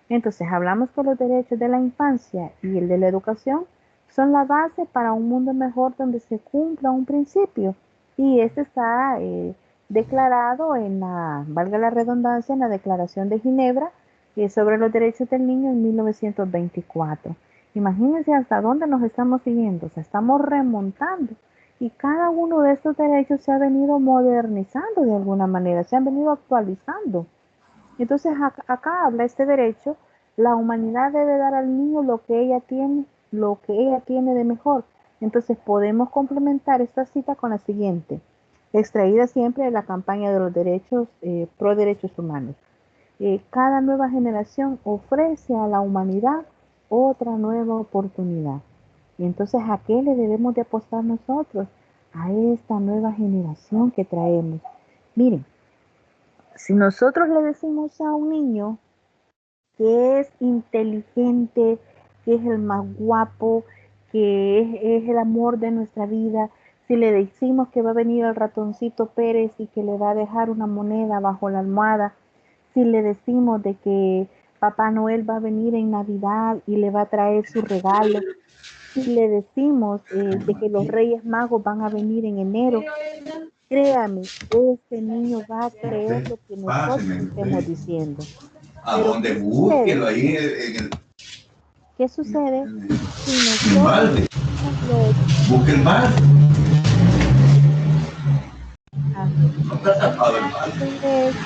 S1: Entonces hablamos que los derechos de la infancia y el de la educación son la base para un mundo mejor donde se cumpla un principio y este está declarado en la, valga la redundancia, en la Declaración de Ginebra sobre los derechos del niño en 1924. Imagínense hasta dónde nos estamos siguiendo, o sea, estamos remontando y cada uno de estos derechos se ha venido modernizando de alguna manera, se han venido actualizando. Entonces acá habla este derecho, la humanidad debe dar al niño lo que ella tiene de mejor. Entonces podemos complementar esta cita con la siguiente, extraída siempre de la campaña de los derechos, pro derechos humanos. Cada nueva generación ofrece a la humanidad otra nueva oportunidad. Y entonces, ¿a qué le debemos de apostar nosotros? A esta nueva generación que traemos. Miren, si nosotros le decimos a un niño que es inteligente, que es el más guapo, que es el amor de nuestra vida, si le decimos que va a venir el ratoncito Pérez y que le va a dejar una moneda bajo la almohada, si le decimos de que Papá Noel va a venir en Navidad y le va a traer su regalo, si le decimos de que los Reyes Magos van a venir en enero, créame, este niño va a creer lo que nosotros estemos diciendo.
S6: A
S1: Pero
S6: donde búsquelo ahí en el.
S1: ¿qué sucede si
S6: El
S1: nosotros
S6: balde.
S1: lo
S6: Busque el balde.
S1: hace?
S6: No está tapado el balde.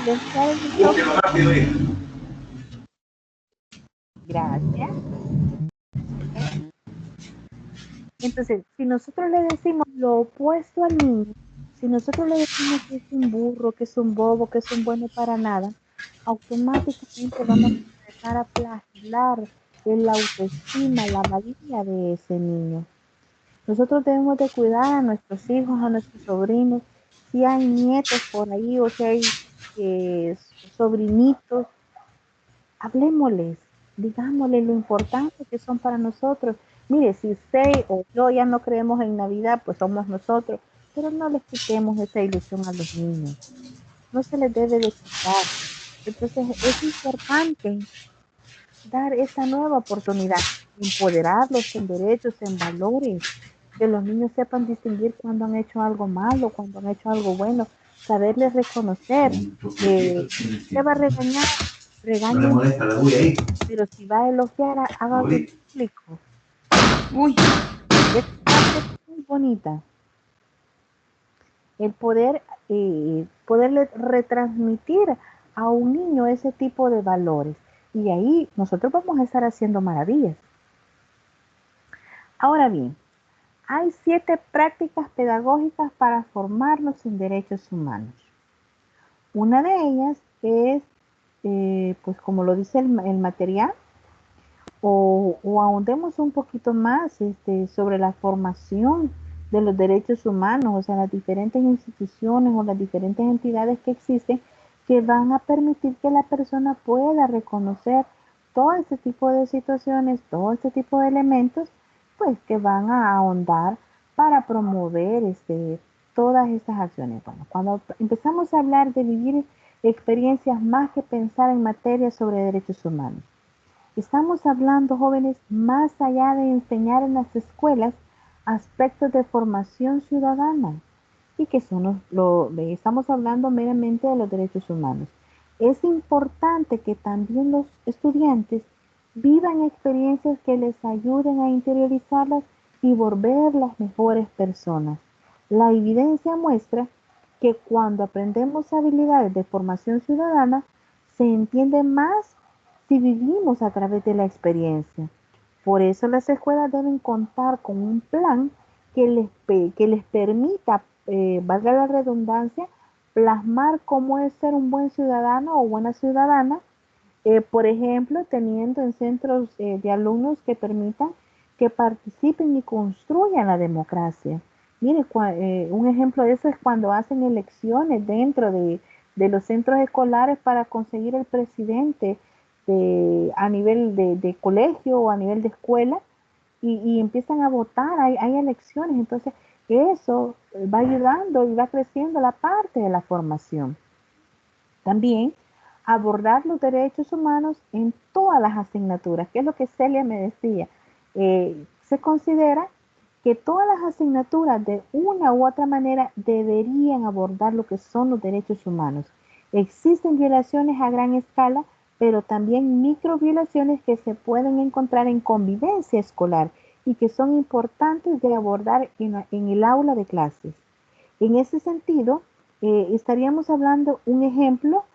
S1: Les trae el
S6: Búsquelo
S1: micrófono.
S6: rápido ahí.
S1: Gracias. Entonces, si nosotros le decimos lo opuesto al niño, si nosotros le decimos que es un burro, que es un bobo, que es un bueno para nada, automáticamente vamos a empezar a flagelar la autoestima, la valía de ese niño. Nosotros debemos de cuidar a nuestros hijos, a nuestros sobrinos, si hay nietos por ahí o si hay eh, sobrinitos, hablemosles, digámosles lo importante que son para nosotros. Mire, si usted o yo ya no creemos en Navidad, pues somos nosotros, pero no les quitemos esa ilusión a los niños. No se les debe de quitar. Entonces es importante dar esta nueva oportunidad, empoderarlos en derechos, en valores, que los niños sepan distinguir cuando han hecho algo malo, cuando han hecho algo bueno, saberles reconocer. ¿Usted va a regañar?
S6: No le
S1: Regañe,
S6: molesta la bulla ahí.
S1: pero si va a elogiar, hágalo en
S6: Ahorita.
S1: público.
S2: Uy,
S1: Esta parte es muy bonita. El poderle retransmitir a un niño ese tipo de valores. Y ahí nosotros vamos a estar haciendo maravillas. Ahora bien, hay 7 prácticas pedagógicas para formarnos en derechos humanos. Una de ellas es, pues como lo dice el material, o ahondemos un poquito más sobre la formación de los derechos humanos, o sea, las diferentes instituciones o las diferentes entidades que existen que van a permitir que la persona pueda reconocer todo este tipo de situaciones, todo este tipo de elementos, pues que van a ahondar para promover todas estas acciones. Bueno, cuando empezamos a hablar de vivir experiencias más que pensar en materia sobre derechos humanos, estamos hablando, jóvenes, más allá de enseñar en las escuelas aspectos de formación ciudadana y que estamos hablando meramente de los derechos humanos. Es importante que también los estudiantes vivan experiencias que les ayuden a interiorizarlas y volver las mejores personas. La evidencia muestra que cuando aprendemos habilidades de formación ciudadana, se entiende más si vivimos a través de la experiencia. Por eso las escuelas deben contar con un plan que les permita, valga la redundancia, plasmar cómo es ser un buen ciudadano o buena ciudadana, por ejemplo, teniendo en centros de alumnos que permitan que participen y construyan la democracia. Mire, un ejemplo de eso es cuando hacen elecciones dentro de los centros escolares para conseguir el presidente a nivel de colegio o a nivel de escuela y empiezan a votar, hay elecciones, entonces eso va ayudando y va creciendo la parte de la formación. También abordar los derechos humanos en todas las asignaturas, que es lo que Celia me decía. Se considera que todas las asignaturas de una u otra manera deberían abordar lo que son los derechos humanos. Existen violaciones a gran escala, pero también microviolaciones que se pueden encontrar en convivencia escolar y que son importantes de abordar en el aula de clases. En ese sentido, estaríamos hablando un ejemplo,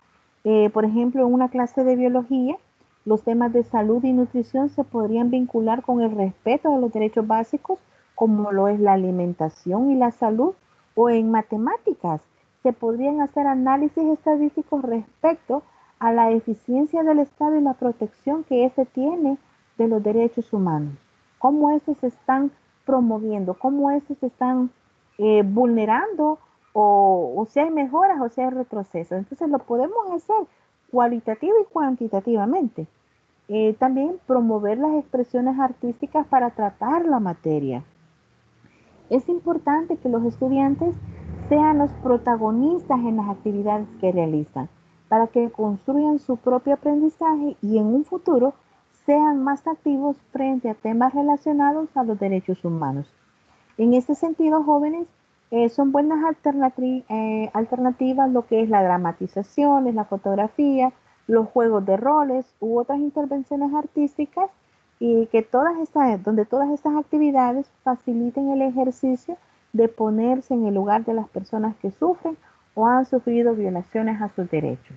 S1: por ejemplo, en una clase de biología, los temas de salud y nutrición se podrían vincular con el respeto a los derechos básicos, como lo es la alimentación y la salud, o en matemáticas, se podrían hacer análisis estadísticos respecto a la eficiencia del Estado y la protección que éste tiene de los derechos humanos, cómo estos se están promoviendo, cómo estos se están vulnerando o si hay mejoras o si hay retrocesos. Entonces lo podemos hacer cualitativa y cuantitativamente. También promover las expresiones artísticas para tratar la materia. Es importante que los estudiantes sean los protagonistas en las actividades que realizan, para que construyan su propio aprendizaje y en un futuro sean más activos frente a temas relacionados a los derechos humanos. En este sentido, jóvenes, son buenas alternativas lo que es la dramatización, la fotografía, los juegos de roles u otras intervenciones artísticas y que donde todas estas actividades faciliten el ejercicio de ponerse en el lugar de las personas que sufren o han sufrido violaciones a sus derechos.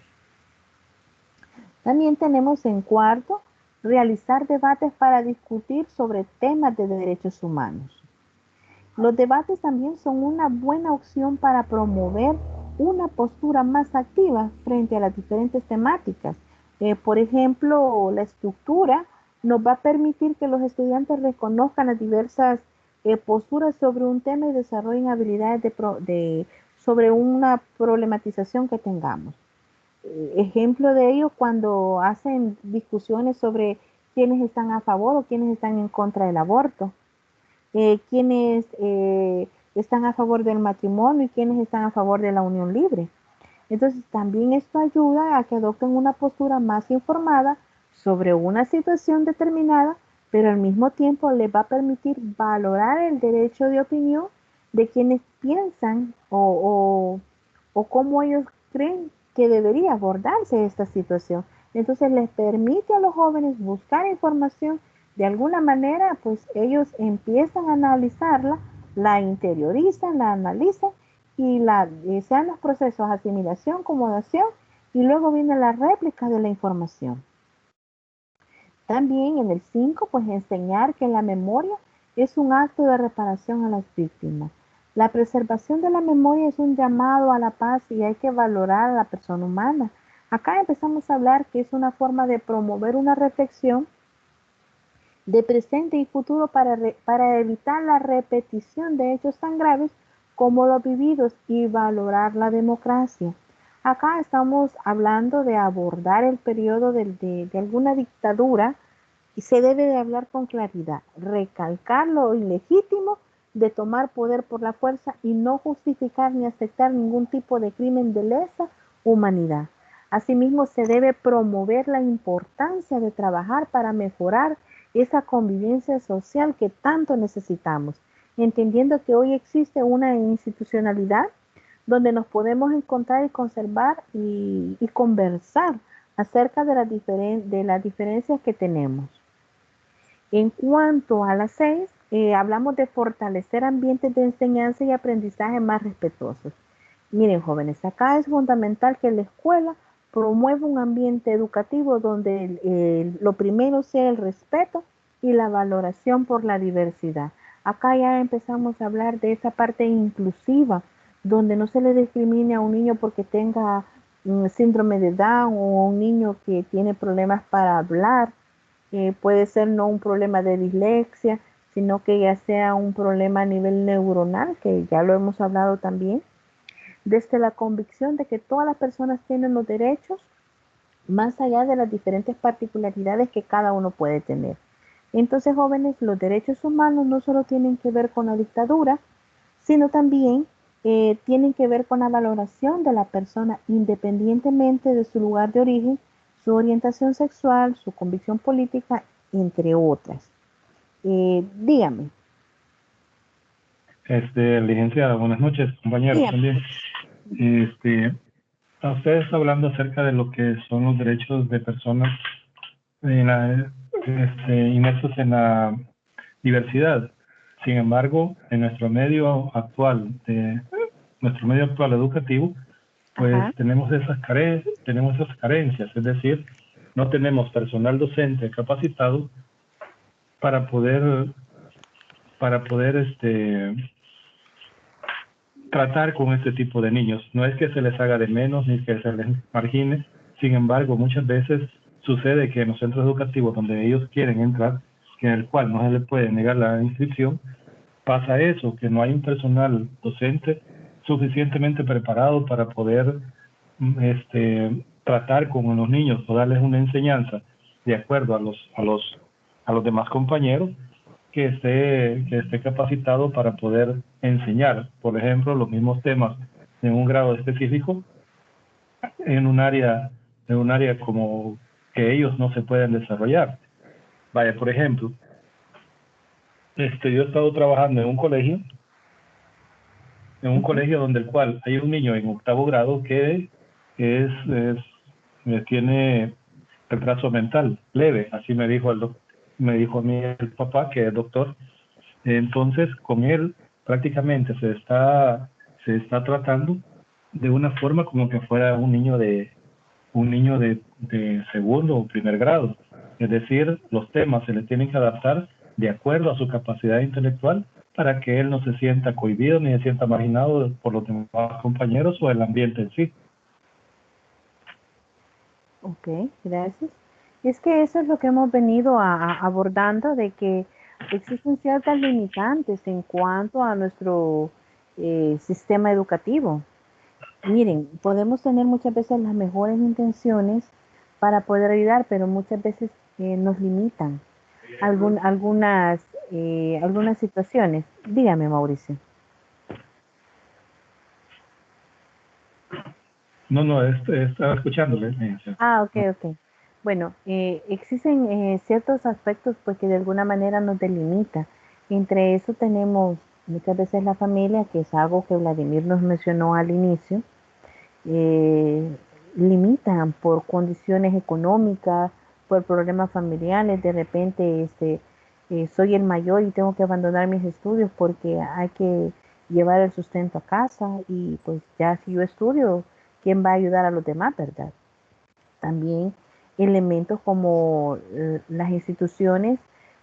S1: También tenemos en cuarto, realizar debates para discutir sobre temas de derechos humanos. Los debates también son una buena opción para promover una postura más activa frente a las diferentes temáticas. Por ejemplo, la estructura nos va a permitir que los estudiantes reconozcan las diversas posturas sobre un tema y desarrollen habilidades sobre una problematización que tengamos. Ejemplo de ello cuando hacen discusiones sobre quiénes están a favor o quiénes están en contra del aborto. Quienes están a favor del matrimonio y quienes están a favor de la unión libre. Entonces también esto ayuda a que adopten una postura más informada sobre una situación determinada, pero al mismo tiempo les va a permitir valorar el derecho de opinión de quienes piensan o cómo ellos creen que debería abordarse esta situación. Entonces les permite a los jóvenes buscar información de alguna manera, pues ellos empiezan a analizarla, la interiorizan, la analizan y sean los procesos de asimilación, acomodación y luego viene la réplica de la información. También en el 5, pues enseñar que la memoria es un acto de reparación a las víctimas. La preservación de la memoria es un llamado a la paz y hay que valorar a la persona humana. Acá empezamos a hablar que es una forma de promover una reflexión de presente y futuro para evitar la repetición de hechos tan graves como los vividos y valorar la democracia. Acá estamos hablando de abordar el periodo de alguna dictadura y se debe de hablar con claridad, recalcar lo ilegítimo de tomar poder por la fuerza y no justificar ni aceptar ningún tipo de crimen de lesa humanidad. Asimismo, se debe promover la importancia de trabajar para mejorar esa convivencia social que tanto necesitamos, entendiendo que hoy existe una institucionalidad donde nos podemos encontrar y conservar y conversar acerca de las diferencias que tenemos. En cuanto a las 6, hablamos de fortalecer ambientes de enseñanza y aprendizaje más respetuosos. Miren, jóvenes, acá es fundamental que la escuela promueva un ambiente educativo donde lo primero sea el respeto y la valoración por la diversidad. Acá ya empezamos a hablar de esa parte inclusiva, donde no se le discrimine a un niño porque tenga síndrome de Down o a un niño que tiene problemas para hablar. Puede ser no un problema de dislexia, sino que ya sea un problema a nivel neuronal, que ya lo hemos hablado también, desde la convicción de que todas las personas tienen los derechos, más allá de las diferentes particularidades que cada uno puede tener. Entonces, jóvenes, los derechos humanos no solo tienen que ver con la dictadura, sino también tienen que ver con la valoración de la persona independientemente de su lugar de origen, su orientación sexual, su convicción política, entre otras. Dígame.
S7: Licenciada, buenas noches, compañeros
S1: Dígame.
S7: también. Usted está hablando acerca de lo que son los derechos de personas inmersos en la diversidad. Sin embargo, en nuestro medio actual educativo, pues tenemos esas carencias, es decir, no tenemos personal docente capacitado para poder tratar con este tipo de niños. No es que se les haga de menos ni que se les margine, sin embargo, muchas veces sucede que en los centros educativos donde ellos quieren entrar, que en el cual no se les puede negar la inscripción, pasa eso, que no hay un personal docente suficientemente preparado para poder tratar con los niños o darles una enseñanza de acuerdo a los demás compañeros que esté capacitado para poder enseñar, por ejemplo, los mismos temas en un grado específico en un área como que ellos no se pueden desarrollar. Vaya, por ejemplo, yo he estado trabajando en un colegio donde el cual hay un niño en 8º grado que tiene retraso mental leve, así me dijo a mí el papá, que es doctor. Entonces, con él prácticamente se está tratando de una forma como que fuera un niño de 2º o 1er grado. Es decir, los temas se le tienen que adaptar de acuerdo a su capacidad intelectual para que él no se sienta cohibido ni se sienta marginado por los demás compañeros o el ambiente en sí.
S1: Ok, gracias. Es que eso es lo que hemos venido abordando, de que existen ciertas limitantes en cuanto a nuestro sistema educativo. Miren, podemos tener muchas veces las mejores intenciones para poder ayudar, pero muchas veces nos limitan algunas situaciones. Dígame, Mauricio.
S7: No, estaba escuchándole.
S1: Ok. Bueno, existen ciertos aspectos pues que de alguna manera nos delimitan. Entre eso tenemos muchas veces la familia, que es algo que Vladimir nos mencionó al inicio. eh, Limitan por condiciones económicas, por problemas familiares. De repente soy el mayor y tengo que abandonar mis estudios porque hay que llevar el sustento a casa, y pues ya si yo estudio, ¿quién va a ayudar a los demás, verdad? También elementos como las instituciones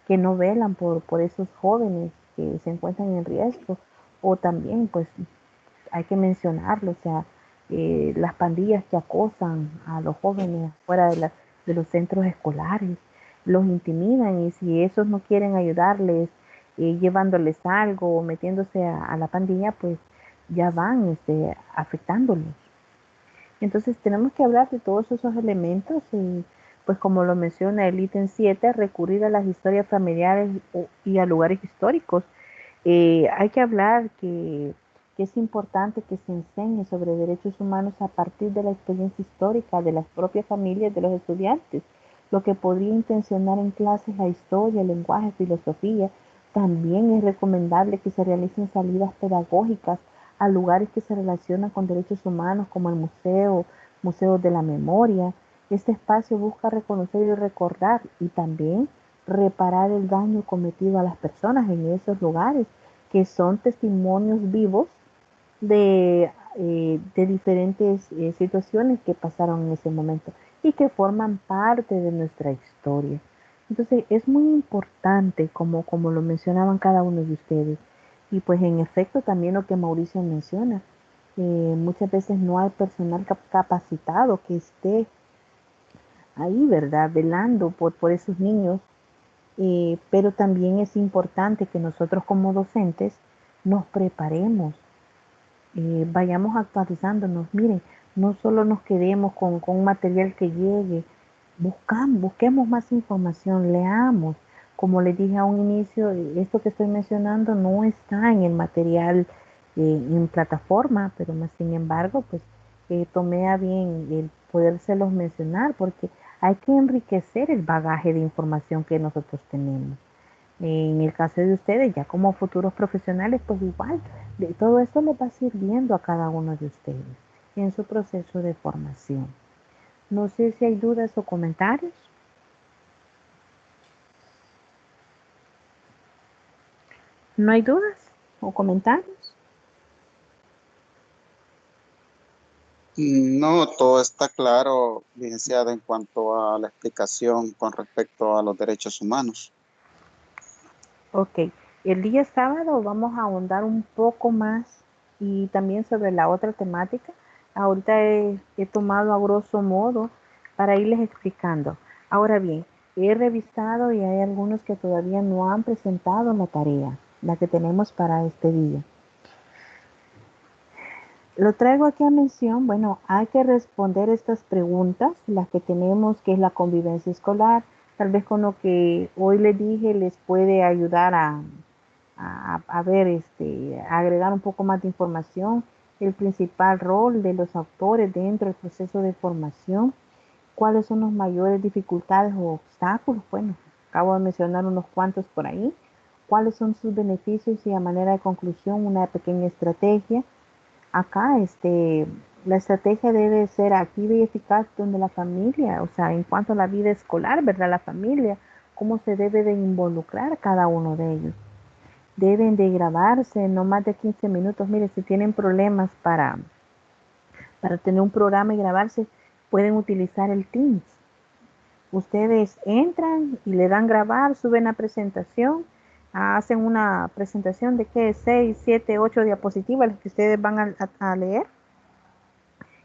S1: que no velan por esos jóvenes que se encuentran en riesgo, o también pues hay que mencionarlo, o sea, las pandillas que acosan a los jóvenes fuera de los centros escolares, los intimidan, y si esos no quieren ayudarles llevándoles algo o metiéndose a la pandilla, pues ya van afectándolos. Entonces tenemos que hablar de todos esos elementos, y pues como lo menciona el ítem 7, recurrir a las historias familiares y a lugares históricos. Hay que hablar que es importante que se enseñe sobre derechos humanos a partir de la experiencia histórica de las propias familias de los estudiantes, lo que podría intencionar en clases la historia, el lenguaje, filosofía. También es recomendable que se realicen salidas pedagógicas a lugares que se relacionan con derechos humanos, como el Museo de la Memoria. Este espacio busca reconocer y recordar, y también reparar el daño cometido a las personas en esos lugares, que son testimonios vivos de diferentes situaciones que pasaron en ese momento y que forman parte de nuestra historia. Entonces es muy importante, como lo mencionaban cada uno de ustedes, y pues en efecto también lo que Mauricio menciona, muchas veces no hay personal capacitado que esté ahí, ¿verdad? Velando por esos niños, pero también es importante que nosotros como docentes nos preparemos, vayamos actualizándonos. Miren, no solo nos quedemos con material que llegue, busquemos más información, leamos. Como les dije a un inicio, esto que estoy mencionando no está en el material en plataforma, pero más sin embargo, pues tomé a bien el podérselos mencionar porque hay que enriquecer el bagaje de información que nosotros tenemos. En el caso de ustedes, ya como futuros profesionales, pues igual, de todo esto les va sirviendo a cada uno de ustedes en su proceso de formación. No sé si hay dudas o comentarios. ¿No hay dudas o comentarios?
S5: No, todo está claro, licenciada, en cuanto a la explicación con respecto a los derechos humanos.
S1: Ok, el día sábado vamos a ahondar un poco más y también sobre la otra temática. Ahorita he tomado a grosso modo para irles explicando. Ahora bien, he revisado y hay algunos que todavía no han presentado la tarea, la que tenemos para este día. Lo traigo aquí a mención, bueno, hay que responder estas preguntas, las que tenemos, que es la convivencia escolar. Tal vez con lo que hoy les dije les puede ayudar a ver, a agregar un poco más de información, el principal rol de los autores dentro del proceso de formación, cuáles son las mayores dificultades o obstáculos. Bueno, acabo de mencionar unos cuantos por ahí, cuáles son sus beneficios y a manera de conclusión una pequeña estrategia. Acá, la estrategia debe ser activa y eficaz donde la familia, o sea, en cuanto a la vida escolar, ¿verdad? La familia, cómo se debe de involucrar cada uno de ellos. Deben de grabarse no más de 15 minutos. Mire, si tienen problemas para tener un programa y grabarse, pueden utilizar el Teams. Ustedes entran y le dan grabar, suben la presentación, hacen una presentación de que 6, 7, 8 diapositivas las que ustedes van a leer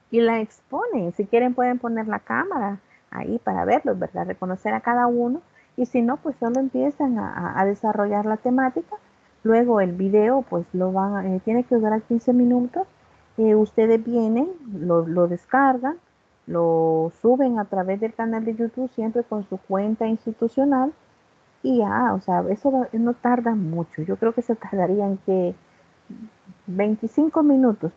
S1: y la exponen. Si quieren pueden poner la cámara ahí para verlos, ¿verdad? Reconocer a cada uno y si no, pues solo empiezan a desarrollar la temática. Luego el video, pues tiene que durar 15 minutos. Ustedes vienen, lo descargan, lo suben a través del canal de YouTube, siempre con su cuenta institucional. Y ya, o sea, eso no tarda mucho. Yo creo que se tardarían que 25 minutos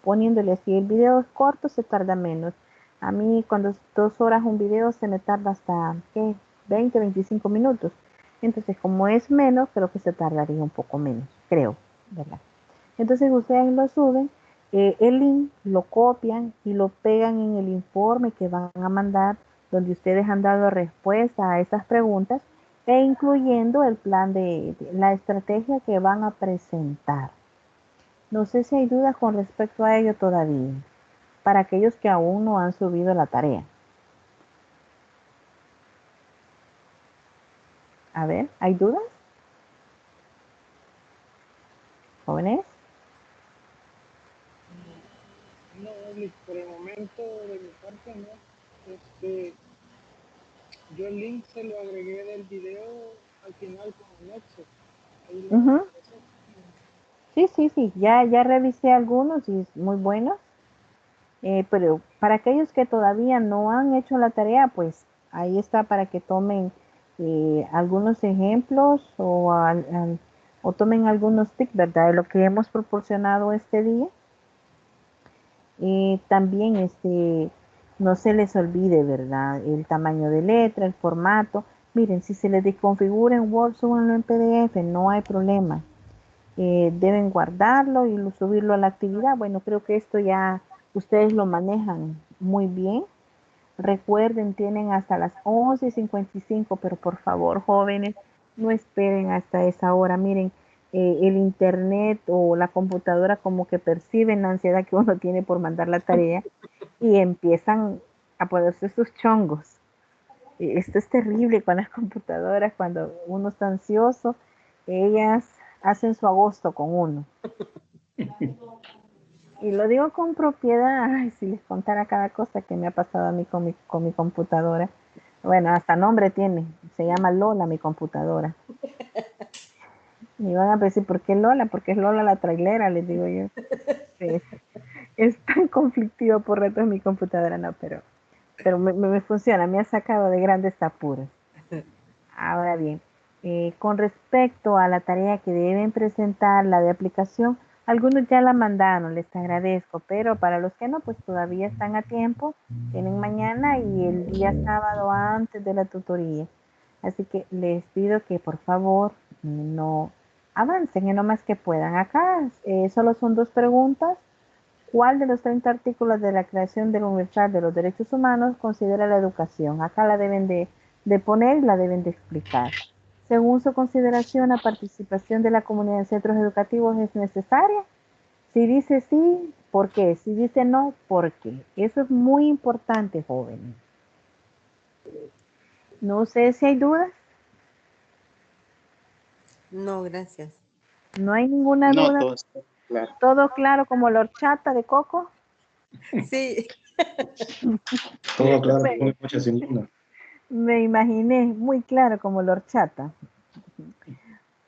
S1: poniéndole así. El video es corto, se tarda menos. A mí cuando es 2 horas un video se me tarda hasta, ¿qué? 20, 25 minutos. Entonces, como es menos, creo que se tardaría un poco menos, creo, ¿verdad? Entonces ustedes lo suben, el link lo copian y lo pegan en el informe que van a mandar, donde ustedes han dado respuesta a esas preguntas e incluyendo el plan de la estrategia que van a presentar. No sé si hay dudas con respecto a ello todavía, para aquellos que aún no han subido la tarea. A ver, ¿hay dudas? ¿Jóvenes?
S3: No, por el momento de mi parte no. Yo el link se lo agregué del video al final como nexo. Ahí lo
S1: Uh-huh.
S3: aparece.
S1: Sí, ya revisé algunos y es muy bueno. Pero para aquellos que todavía no han hecho la tarea, pues ahí está para que tomen algunos ejemplos o tomen algunos tips, ¿verdad? De lo que hemos proporcionado este día. También no se les olvide, ¿verdad? El tamaño de letra, el formato. Miren, si se les desconfigura en Word, súbanlo en PDF, no hay problema. Deben guardarlo y subirlo a la actividad. Bueno, creo que esto ya ustedes lo manejan muy bien. Recuerden, tienen hasta las 11:55, pero por favor, jóvenes, no esperen hasta esa hora. Miren, el internet o la computadora como que perciben la ansiedad que uno tiene por mandar la tarea y empiezan a ponerse sus chongos. Esto es terrible con las computadoras cuando uno está ansioso, ellas hacen su agosto con uno. Y lo digo con propiedad, ay, si les contara cada cosa que me ha pasado a mí con mi computadora. Bueno, hasta nombre tiene, se llama Lola mi computadora. Y van a decir, ¿por qué Lola? Porque es Lola la trailera, les digo yo. Sí, es tan conflictivo por retos mi computadora, no, pero me funciona, me ha sacado de grandes apuros. Ahora bien, con respecto a la tarea que deben presentar, la de aplicación, algunos ya la mandaron, les agradezco, pero para los que no, pues todavía están a tiempo, tienen mañana y el día sábado antes de la tutoría. Así que les pido que por favor no avancen en lo más que puedan. Acá solo son 2 preguntas. ¿Cuál de los 30 artículos de la Creación del Universal de los Derechos Humanos considera la educación? Acá la deben de poner y la deben de explicar. Según su consideración, la participación de la comunidad en centros educativos es necesaria. Si dice sí, ¿por qué? Si dice no, ¿por qué? Eso es muy importante, jóvenes. No sé si hay dudas.
S4: No, gracias.
S1: No hay ninguna
S5: No,
S1: duda.
S5: todo está claro.
S1: Todo claro como la horchata de coco.
S4: Sí.
S7: Todo claro,
S1: Me,
S7: con mucha sin duda.
S1: me imaginé muy claro como la horchata.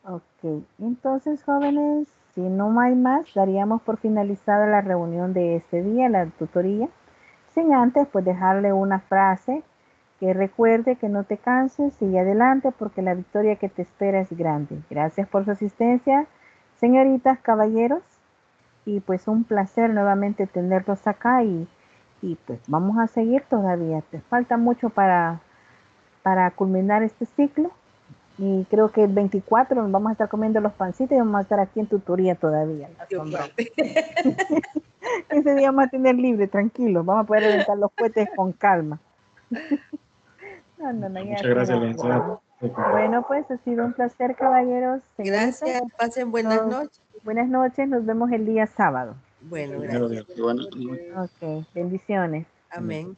S1: Ok, entonces jóvenes, si no hay más, daríamos por finalizada la reunión de este día, la tutoría, sin antes pues dejarle una frase que recuerde que no te canses, sigue adelante porque la victoria que te espera es grande. Gracias por su asistencia, señoritas, caballeros, y pues un placer nuevamente tenerlos acá y pues vamos a seguir todavía. Te falta mucho para culminar este ciclo. Y creo que el 24 nos vamos a estar comiendo los pancitos y vamos a estar aquí en tutoría todavía.
S4: Dios guarde.
S1: Ese día vamos a tener libre, tranquilo. Vamos a poder reventar los cohetes con calma. No, ya
S7: Muchas gracias,
S1: será.
S7: licenciada.
S1: Bueno, pues ha sido un placer, caballeros, señoritas.
S4: Gracias. Pasen buenas noches.
S1: Buenas noches, nos vemos el día sábado.
S4: Bueno,
S3: Muchas
S4: gracias.
S3: gracias. Buenas noches.
S1: Ok, bendiciones.
S4: Amén.